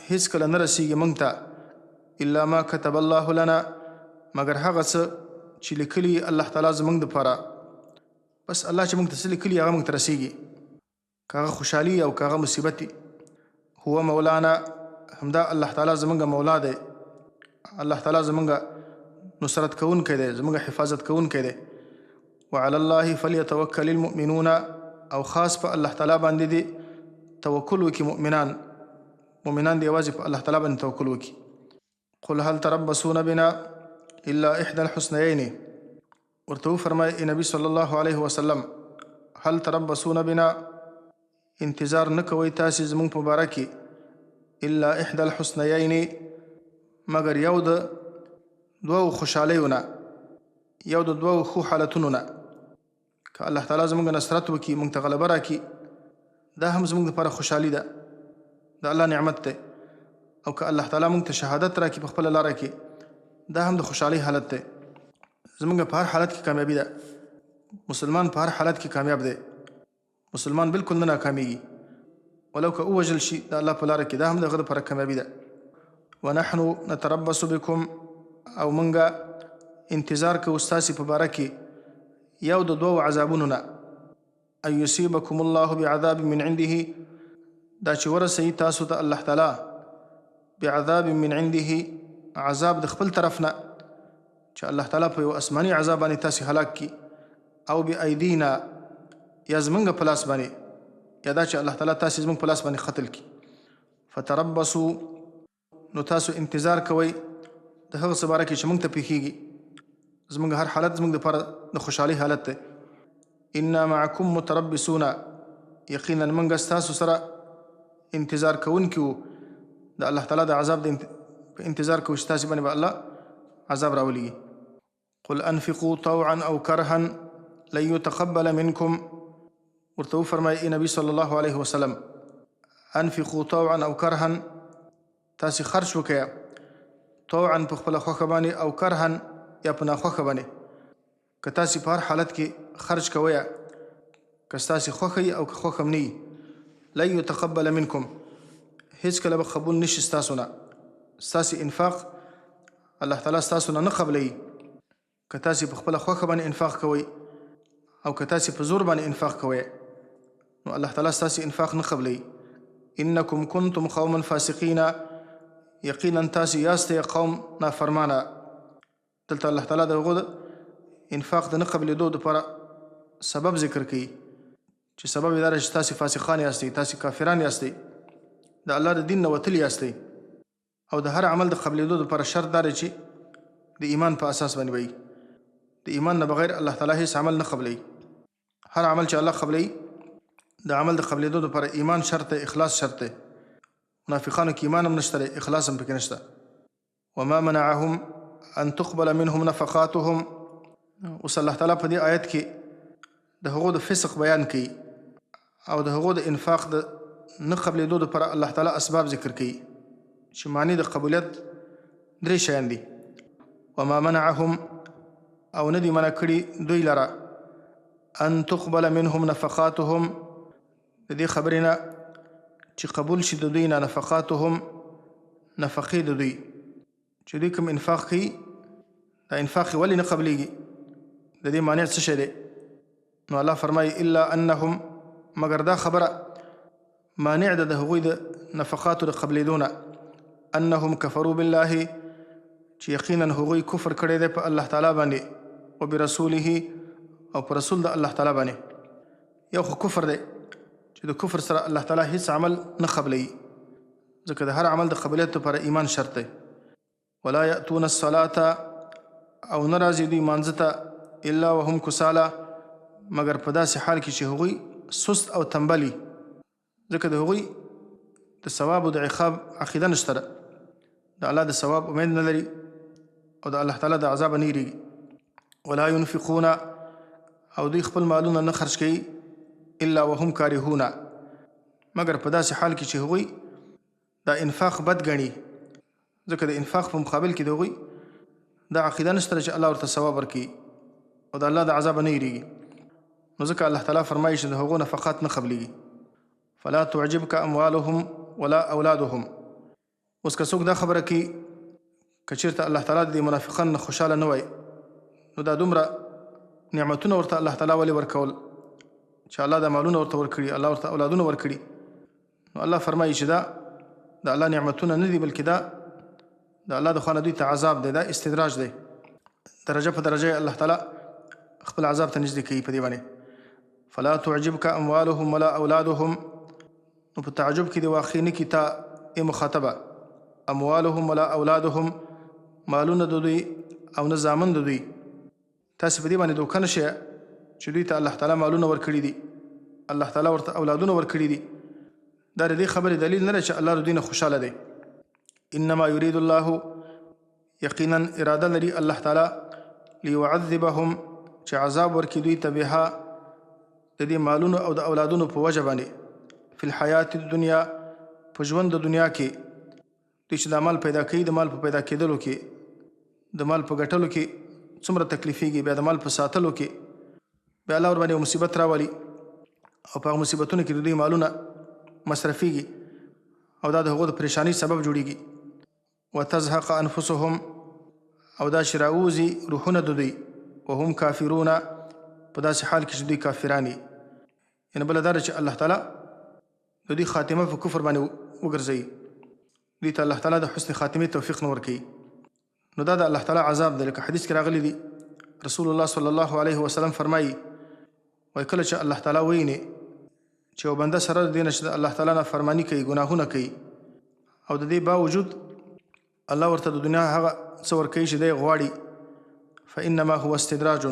هیڅ کله نه رسیږي موږ ته الا ما كتب الله لنا مگر هغه څه چې لیکلي الله تعالی زموږ دپاره بس الله چې موږ ته څه لیکلي هغه موږ ته رسیږي که هغه خوشحالي او که هغه مصیبت هو مولانا همدا الله تعالی زموږ مولا دی الله تعالی زموږ نصرت کوونکی دی زموږ حفاظت کوونکی دی وعلى الله فليتوکل المؤمنون او خاص په الله تعالی باندې دی توکل وکړي مؤمنان دی یوازې په الله تعالی باندې توکل وکړي قل هل تربصون بنا الا احدى الحسنيين. ورته فرمای نبی صلی الله علیه وسلم هل تربصون بنا انتظار نه کوئ تاسې زموږ په باره کې الا احدى الحسنیین مګر یو د دوو خوشحالیو نه، یو د دوو ښو حالتونو نه. که الله تعالی زموږ نصرت وکړي، موږ ته غلبه راکړي، دا هم زموږ دپاره خوشحالي ده، د الله نعمت دی. او که الله تعالی موږ ته شهادت راکړي په خپله لاره کې، دا هم د خوشحالۍ حالت دی. زموږ په هر حالت کې کامیابي ده. مسلمان په هر حالت کې کامیاب دی. مسلمان بالکل نه ناکامیږي، ولو که ووژل شي د الله په لاره کې، دا هم د هغه دپاره کامیابي ده. ونحن نتربص بكم، او موږ انتظار کوو ستاسې په باره کې یو د دوو عذابونو نه، ان یصیبکم الله بعذاب من عنده، دا چې ورسوي تاسو ته الله تعالی بعذاب من عنده، عذاب د خپل طرف نه، چې الله تعالی په یو آسماني عذاب باندې تاسې هلاک کړي، او بأیدینا، یا زموږ په لاس باندې، یا دا چې الله تعالی تاسې زموږ په لاس باندې قتل کړي. فتربصوا، نو تاسو انتظار کوئ د هغه څه باره کې چې موږ ته پیښیږي. زموږ هر حالت زموږ دپاره د خوشحالۍ حالت دی. انا معکم متربصون، یقینا موږ ستاسو سره انتظار کوونکي وو د الله تعالی د عذاب په انتظار کوو چې تاسې باندې به الله عذاب راولېږي. قل انفقوا طوعا او کرها لن يتقبل منکم، ورته وفرمایي نبي صلی الله علیه وسلم انفقوا طوعا او کرها، تاسې خرچ وکړئ طوعا په خپله خوښه باندې، او کرها یا په ناخوښه باندې. که تاسې په هر حالت کې خرچ کوئ، که ستاسې خوښه وي او که خوښه هم نه وي، لن يتقبل منکم، هیڅکله به قبول نشي ستاسو نه. ستاسې انفاق الله تعالی ستاسو نه قبلوي. که تاسې په خپله خوښه باندې انفاق کوئ، او که تاسې په زور باندې انفاق کوئ، نو الله تعالی ستاسې انفاق نه قبلوي. انکم کنتم قوما فاسقین، یقینا تاسې یاستئ قوم نافرمانه. دلته الله تعالی د هغو د انفاق د نه قبلېدو دپاره سبب ذکر کوي، چې سبب یې دا دی چې تاسې فاسقان یاستئ، تاسې کافران یاستئ، د الله د دین نه وتلي یاستئ. او د هر عمل د قبلېدو دپاره شرط دا دی چې د ایمان په اساس باندې وي. د ایمان نه بغیر الله تعالی هیڅ عمل نه قبلوي. هر عمل چې الله قبلوي، د عمل د قبلېدو دپاره ایمان شرط دی، اخلاص شرط دی. منافقانو کې ایمان هم نشته دی، اخلاص هم پکې نشته. وما منعهم ان تقبل منهم نفقاتهم، اوس الله تعالی په دې آیت کې د هغو د فسق بیان کوي، او د هغو د انفاق د نه قبلېدو دپاره الله تعالی اسباب ذکر کوي، چې معنی د قبولیت درې شیان دي. وما منعهم، او نه دي منع کړي دوی لره ان تقبل منهم نفقاتهم، د دې خبرې نه چې قبول شي د دوی نه نفقاتهم، نفقې د دوی چې دوی کوم انفاق کوي، دا انفاق ولې نه قبلېږي، د دې مانع څه شی دی؟ نو الله فرمایي الا انهم، مګر دا خبره مانع ده د هغوی د نفقاتو د قبلېدو نه، انهم کفروا بالله، چې یقینا هغوی کفر کړی دی په الله تعالی باندې، او برسوله، او په رسول د الله تعالی باندې. یو خو کفر دی چې د کفر سره الله تعالی هیڅ عمل نه قبلوي، ځکه د هر عمل د قبولیت لپاره ایمان شرط دی. ولا یأتون الصلاة، او نه راځي دوی مانځه ته الا وهم کسالا، مګر په داسې حال کې چې هغوی سست او تنبلي، ځکه د هغوی د ثواب او د عقاب عقیده نشته ده، د الله د ثواب امید نه لري، او د الله تعالی د عذاب نه یریږي. ولا ينفقون، او دوی خپل مالونه نه خرج کوي الا وهم کارهون، مګر په داسې حال کې چې هغوی دا انفاق بد ګڼي، ځکه د انفاق په مقابل کې د هغوی دا عقیده نشته چې الله ورته ثواب ورکوي او د الله د عذاب نه یریږي. نو ځکه الله تعالی فرمایي چې د هغو نفقات نه قبلېږي. فلا تعجبک اموالهم ولا اولادهم. اوس که څوک دا خبره کوي که چېرته الله تعالی د دې منافقانو نه خوشحاله نه وای، نو دا دومره نعمتونه ورته الله تعالی ولې ورکول چې الله دا مالونه ورته ورکړي، الله ورته اولادونه ورکړي. نو الله فرمایي چې دا د الله نعمتونه نه دي، بلکې دا د الله د خوا نه دوی ته عذاب دی، دا استدراج دی. درجه په درجه الله تعالی خپل عذاب ته نږدې کوي په دې باندې. فلا تعجبک اموالهم ولا اولادهم، نو په تعجب کې د واقع نه کې تا مخاطبه، اموالهم ولا اولادهم، مالونه د دوی او نه زامن د دوی. تاسې په دې باندې دوکه نه شئ چې دوی ته الله تعالی مالونه ورکړي دي، الله تعالی ورته اولادونه ورکړي دي. دا د دې خبرې دلیل نه دی چې الله د دوی نه خوشحاله دی. انما یرید الله، یقینا اراده لري الله تعالی، لیعذبهم، چې عذاب ورکړي دوی ته بها د دې مالونو او د اولادونو په وجه باندې، فی الحیات الدنیا، په ژوند د دنیا کې. دوی چې دا مال پیدا کوي، د مال په پیدا کېدلو کې، د مال په ګټلو کې څومره تکلیفیږي، بیا د مال په ساتلو کې بیا الله ورباندې یو مصیبت راولي او په هغه مصیبتونو کې د دوی مالونه مصرفیږي او دا د هغو د پریشانی سبب جوړیږي. وتزهق انفسهم، او دا چې راوځي روحونه د دوی، وهم کافرون، په داسې حال کې چې دوی کافران دي. یعنې بله دا ده چې الله تعالی د دوی خاتمه په کفر باندې وګرځوي، دوی ته الله تعالی د حسن خاتمې توفیق نه ورکوي. نو دا د الله تعالی عذاب دی. لکه حدیث کې راغلی دی، رسول الله صلی الله علیه وسلم فرمایي، وایي کله چې الله تعالی ویني چې یو بنده سره د دې نه چې د الله تعالی نه فرمانی کوي، ګناهونه کوي، او د دې باوجود الله ورته د دنیا هغه څه ورکوي چې دی غواړي، فانما هو استدراج،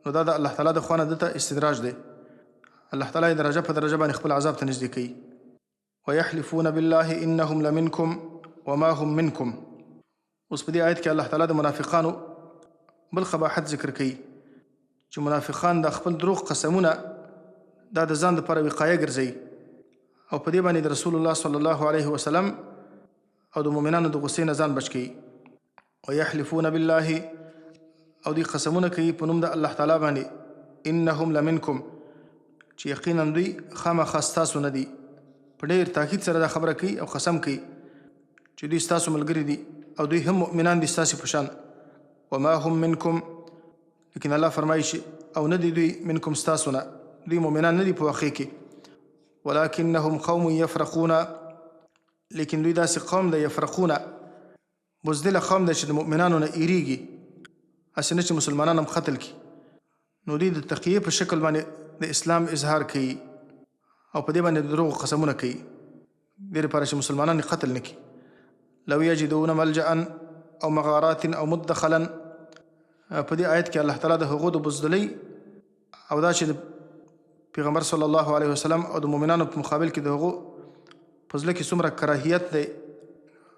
نو دا د الله تعالی د خوا نه دته استدراج دی. الله تعالی درجه په درجه باندې خپل عذاب ته نږدې کوي. ويحلفون بالله انهم لمنكم وما هم منكم. اوس په دې آیت کې الله تعالی د منافقانو بل قباحت ذکر کوي چې منافقان د خپل دروغ قسمونه دا د ځان دپاره وقایه ګرځوي، او په دې باندې د رسول الله صلی الله علیه وسلم او د مؤمنانو د غصې نه ځان بچ کوي. ويحلفون بالله، او دوی قسمونه کوي په نوم د الله تعالی باندې، انهم لمنکم، چې یقینا دوی خامخا ستاسو نه دي. په ډېر تاکید سره دا خبره کوي او قسم کوي چې دوی ستاسو ملګري دي او دوی هم مؤمنان دي ستاسې په شان. وما هم منکم، لیکن الله فرمایي چې او نه دي دوی منکم ستاسو نه، دوی مؤمنان نه دي په واقع کې. ولکنهم قوم یفرقون، لیکن دوی داسې قوم دی، یفرقون، بزدله قوم دی چې د مؤمنانو نه ایریږي، هسې نه چې مسلمانان هم قتل کړي. نو دوی د تقیې په شکل باندې د اسلام اظهار کوي او په دې باندې د دروغو قسمونه کوي، دې لپاره چې مسلمانان قتل نه کړي. لو یجدون ملجأ او مغارات او مدخلا، په دې آیت کې الله تعالی د هغو د بزدلۍ او دا چې د پیغمبر صلی الله علیه وسلم او د مؤمنانو په مقابل کې د هغو په زړه کې څومره کراهیت دی،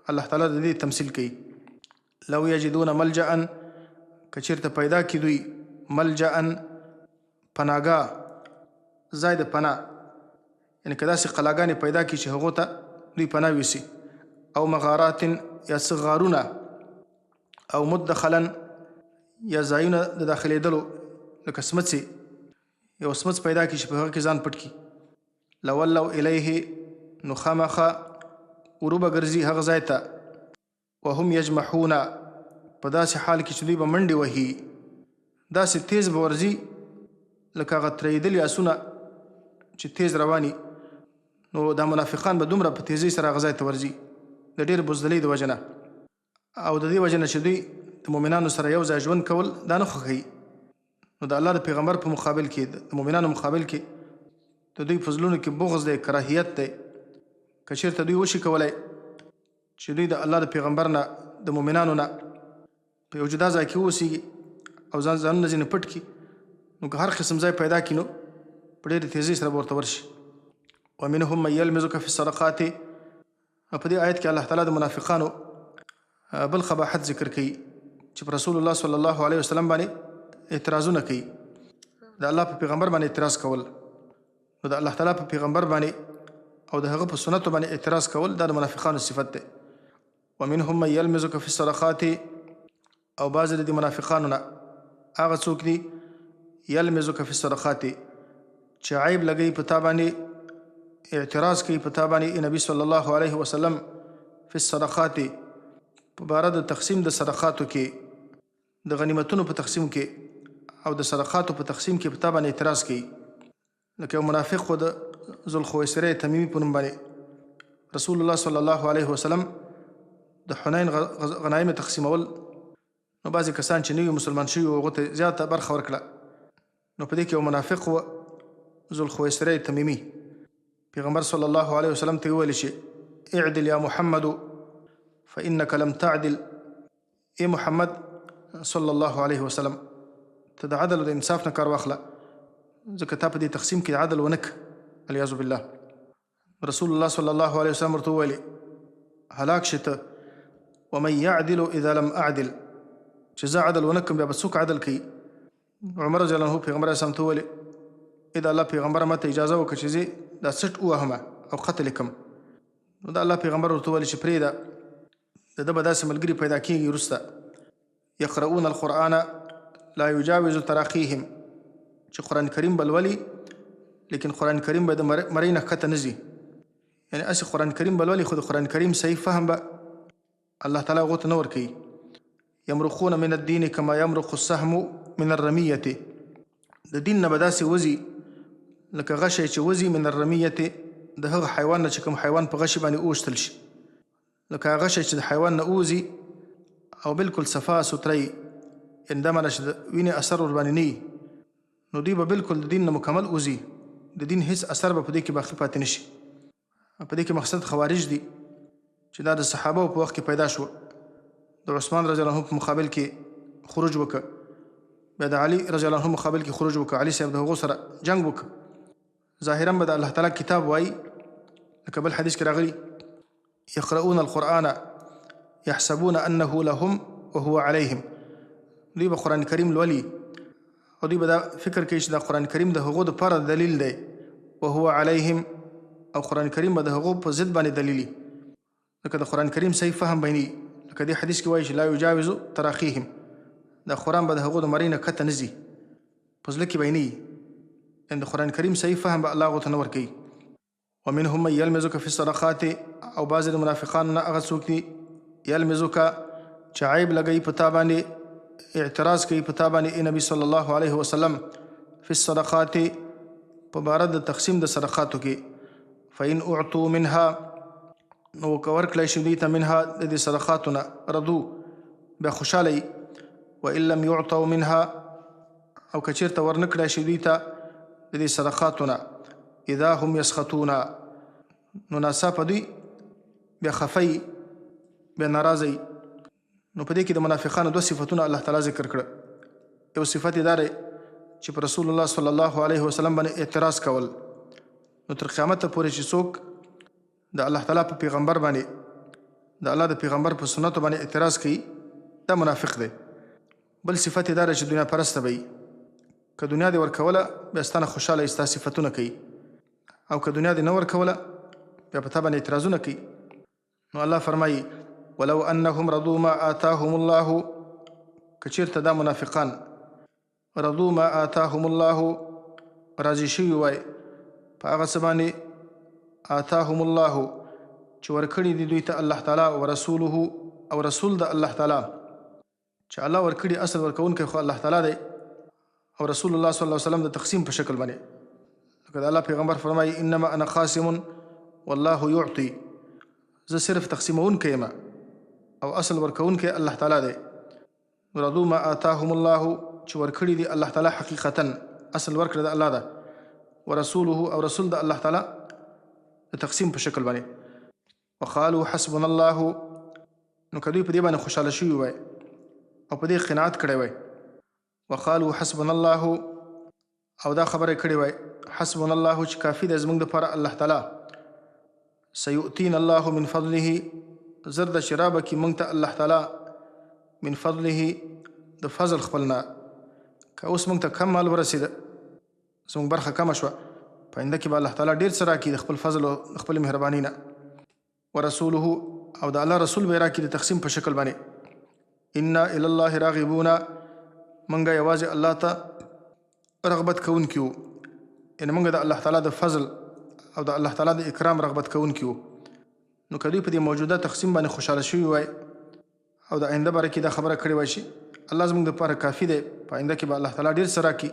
الله تعالی د دې تمثیل کوي. لو یجدون ملجأ، که چېرته پیدا کړي دوی ملجأ، پناهګاه، ځای د پناه، یعنې که داسې قلاګانې پیدا کړي چې هغو ته دوی پناه ویسي، او مغارات، یا څه غارونه، او مدخلا، یا ځایونه د داخلېدلو، لکه سمڅې، یو سمڅ پیدا کړي چې په هغه کې ځان پټ کړي. لولوا الیه، نو خامخا وروبه ګرځي هغه ځای ته، وهم یجمحون، په داسې حال کې چې دوی به منډې وهي، داسې تیز به ورځي لکه هغه ترېدلي آسونه چې تیز رواني. نو دا منافقان به دومره په تیزۍ سره هغه ځای ته ورځي د ډېر بزدلۍ د وجه نه، او د دې وجه نه چې دوی د مؤمنانو سره یو ځای ژوند کول دا نه خوښوي. نو د الله د پیغمبر په مقابل کې، د مؤمنانو مقابل کې د دوی په زړونو کې بغض دی، کراهیت دی. که چېرته دوی وشي کولی چې دوی د الله د پیغمبر نه، د مؤمنانو نه په یو جدا ځای کې واوسېږي او ځانونه ځینې پټ کړي، نو که هر قسم ځای پیدا کړي نو په ډېرې تیزۍ سره به ورته ورشي. ومنهم من یلمزک فی الصدقات، په دې آیت کې الله تعالی د منافقانو بل قباحت ذکر کوي چې په رسول الله صلی الله علیه وسلم باندې اعتراضونه کوي، د الله په پیغمبر باندې اعتراض کول. نو د الله تعالی په پیغمبر باندې او د هغه په سنتو باندې اعتراض کول دا د منافقانو صفت دی. ومنهم من یلمزک فی الصدقات، او بعض د منافقانو نه هغه څوک دي یلمزک فی الصدقات چې عیب لګوي په تا باندې، اعتراض کوي په تا باندې نبی صلی الله علیه وسلم فی الصدقات، په باره د تقسیم د صدقاتو کې، د غنیمتونو په تقسیم کې او د صدقاتو په تقسیم کې په تا باندې اعتراض کوي. لکه یو منافق خو د ذوالخویسرة تمیمي په نوم باندې رسول الله صلی الله علیه وسلم د حنین غنایم تقسیمول، نو بعضې کسان چې نوي مسلمان شوي وو هغو ته زیاته برخه ورکړه. نو په دې کې یو منافق و ذوالخویسرة تمیمي، پیغمبر صلی الله علیه وسلم ته وویل چې اعدل یا محمد فإنك لم تعدل، ای محمد صلی الله علیه وسلم ته د عدل او د انصاف نه کار واخله، ځکه تا په دې تقسیم کې عدل ونک والعیاذ بالله. رسول الله صلی الله علیه وسلم ورته وویلې هلاک شي ته، ومن یعدل اذا لم اعدل، چې زه عدل ونکم بیا به څوک عدل کوي؟ عمر رضی الله عنه پیغمبر اسلام ته وویلې ای د الله پیغمبره ماته اجازه وکړه چې زه دا سټ ووهمه او قتل کړم. نو د الله پیغمبر ورته وویل چې پرېږده، د ده به داسې ملګري پیدا کېږي وروسته یقرؤون القرآن لا یجاوز تراقیهم، چې قرآن کریم به لولي لیکن قرآن کریم به د مرۍ نه ښکته نه ځي. یعنې هسې قرآن کریم به لولي خو د قرآن کریم صحیح فهم به الله تعالی هغو ته نه ورکوي. یمرقون من الدین کما یمرق السهم من الرمیة، د دین نه به داسې وځي لکه غشی چې وځي من الرمیة، د هغه حیوان نه چې کوم حیوان په غشي باندې اوشتل شي، لکه هغه غشی چې د حیوان نه اوځي او بالکل صفا سوتری، یعنې دا معنی چې د وینې اثر ورباندې نه وي، نو دوی به بالکل د دین نه مکمل اوځي، د دین هیڅ اثر به په دې کې باقي پاتې نه شي. په دې کې مقصد خوارج دي چې دا د صحابه په وخت کې پیدا شو، د عثمان رضی الله عنه په مقابل کې خروج وکړه، بیا د علي رضی الله عنه مقابل کې خروج وکړه، علي صاحب د هغو سره جنگ وکړه. ظاهرا به د الله تعالی کتاب وایي، لکه بل حدیث کې راغلي یقرؤون القرآن یحسبون انه لهم وهو علیهم، دوی به قرآن کریم لولي او دوی به دا فکر کوي چې دا قرآن کریم د هغو دپاره دلیل دی، وهو علیهم، او قرآن کریم به د هغو په ضد باندې دلیلي، لکه د قرآن کریم صحیح فهم به نه، لکه دې حدیث کې وایي چې لا یجاوز تراقیهم، دا قرآن به د هغو د مرۍ نه ښکته نه ځي، په زړه کې به یې نه وي، یعنې د قرآن کریم صحیح فهم به الله هغو ته نه ورکوي. ومنهم من یلمزک فی الصدقات، او بعضې د منافقانو نه هغه څوک دي یلمزک چې عیب لګوي په تا باندې، اعتراض کوي په تا باندې ای نبي صلی الله علیه وسلم فی الصدقات، په باره د تقسیم د صدقاتو کې، فإن اعطوا منها، نو که ورکړی شي دوی ته منها د دې صدقاتو نه، رضو بیا خوشحاله وي، وإن لم يعطوا منها، او که چېرته ورنه کړی شي دوی ته د دې صدقاتو نه، اذا هم یسخطون، نو ناڅاپه دوی بیا خفه بیا ناراضه. نو په دې کې د منافقانو دوه صفتونه الله تعالی ذکر کړه. یو صفت یې دا دی چې په رسول الله صلی الله علیه وسلم باندې اعتراض کول، نو تر قیامته پورې چې څوک د الله تعالی په پیغمبر باندې، د الله د پیغمبر په سنتو باندې اعتراض کوي، دا منافق دی. بل صفت یې دا دی چې دنیا پرسته به وي، که دنیا دې ورکوله بیا ستا نه خوشحاله ستا صفتونه کوي، او که دنیا دې نه ورکوله بیا په تا باندې اعتراضونه کوي. نو الله فرمایي ولو انهم رضوا ما آتاهم الله، که چېرته دا منافقان رضوا ما آتاهم الله، راضي شوي وای په هغه څه باندې آتاهم الله چې ورکړي دي دوی ته الله تعالی، ورسوله، او رسول د الله تعالی، چې الله ورکړي اصل ورکوونکی خو الله تعالی دی، او رسول الله صلی الله علیه وسلم د تقسیم په شکل باندې، لکه د الله پیغمبر فرمایي انما انا قاسم والله یعطي، زه صرف تقسیمونکی یم او اصل ورکوونکی الله تعالی دی. رضوا ما آتاهم الله، چې ورکړي دي الله تعالی حقیقتا، اصل ورکړه د الله ده، ورسوله، او رسول د الله تعالی د تقسیم په شکل باندې. وقالوا حسبنا الله، نو که دوی په دې باندې خوشحاله شوي وای او په دې قناعت کړی وای، وقالوا حسبنا الله، او دا خبره کړې وای حسبنا الله چې کافي دی زموږ دپاره الله تعالی، سیؤتینا الله من فضله، زر د شرابه کې موږ ته الله تعالی من فضله، د فضل خپلنا، که اوس موږ ته کم مال ورسېده، زموږ برخه کمه شوه، په آینده کې به الله تعالی ډېر څه راکړي د خپل فضل او د خپلې مهربانۍ نه. ورسوله، او د الله رسول به یې راکړي د تقسیم په شکل باندې. انا الی الله راغبون، موږ یوازې الله ته رغبت کوونکي وو، یعنې موږ د الله تعالی د فضل او د الله تعالی د اکرام رغبت کوونکي وو. نو که دوی په دې موجوده تقسیم باندې خوشحاله شوي وای او د آینده باره کې دا خبره کړې وای چې الله زموږ دپاره کافي دی، په آینده کې به الله تعالی ډېر څه راکړي،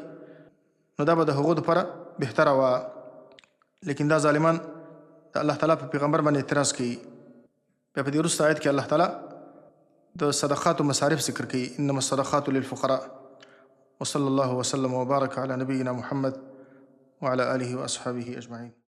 نو دا به د هغو دپاره بهتره وه. لیکن دا ظالمان د الله تعالی په پیغمبر باندې اعتراض کوي. بیا په دې وروسته آیت کې الله تعالی د صدقاتو مصارف ذکر کوي، انما الصدقات للفقراء. وصلی الله وسلم وبارک علی نبینا محمد وعلى آله وأصحابه أجمعين.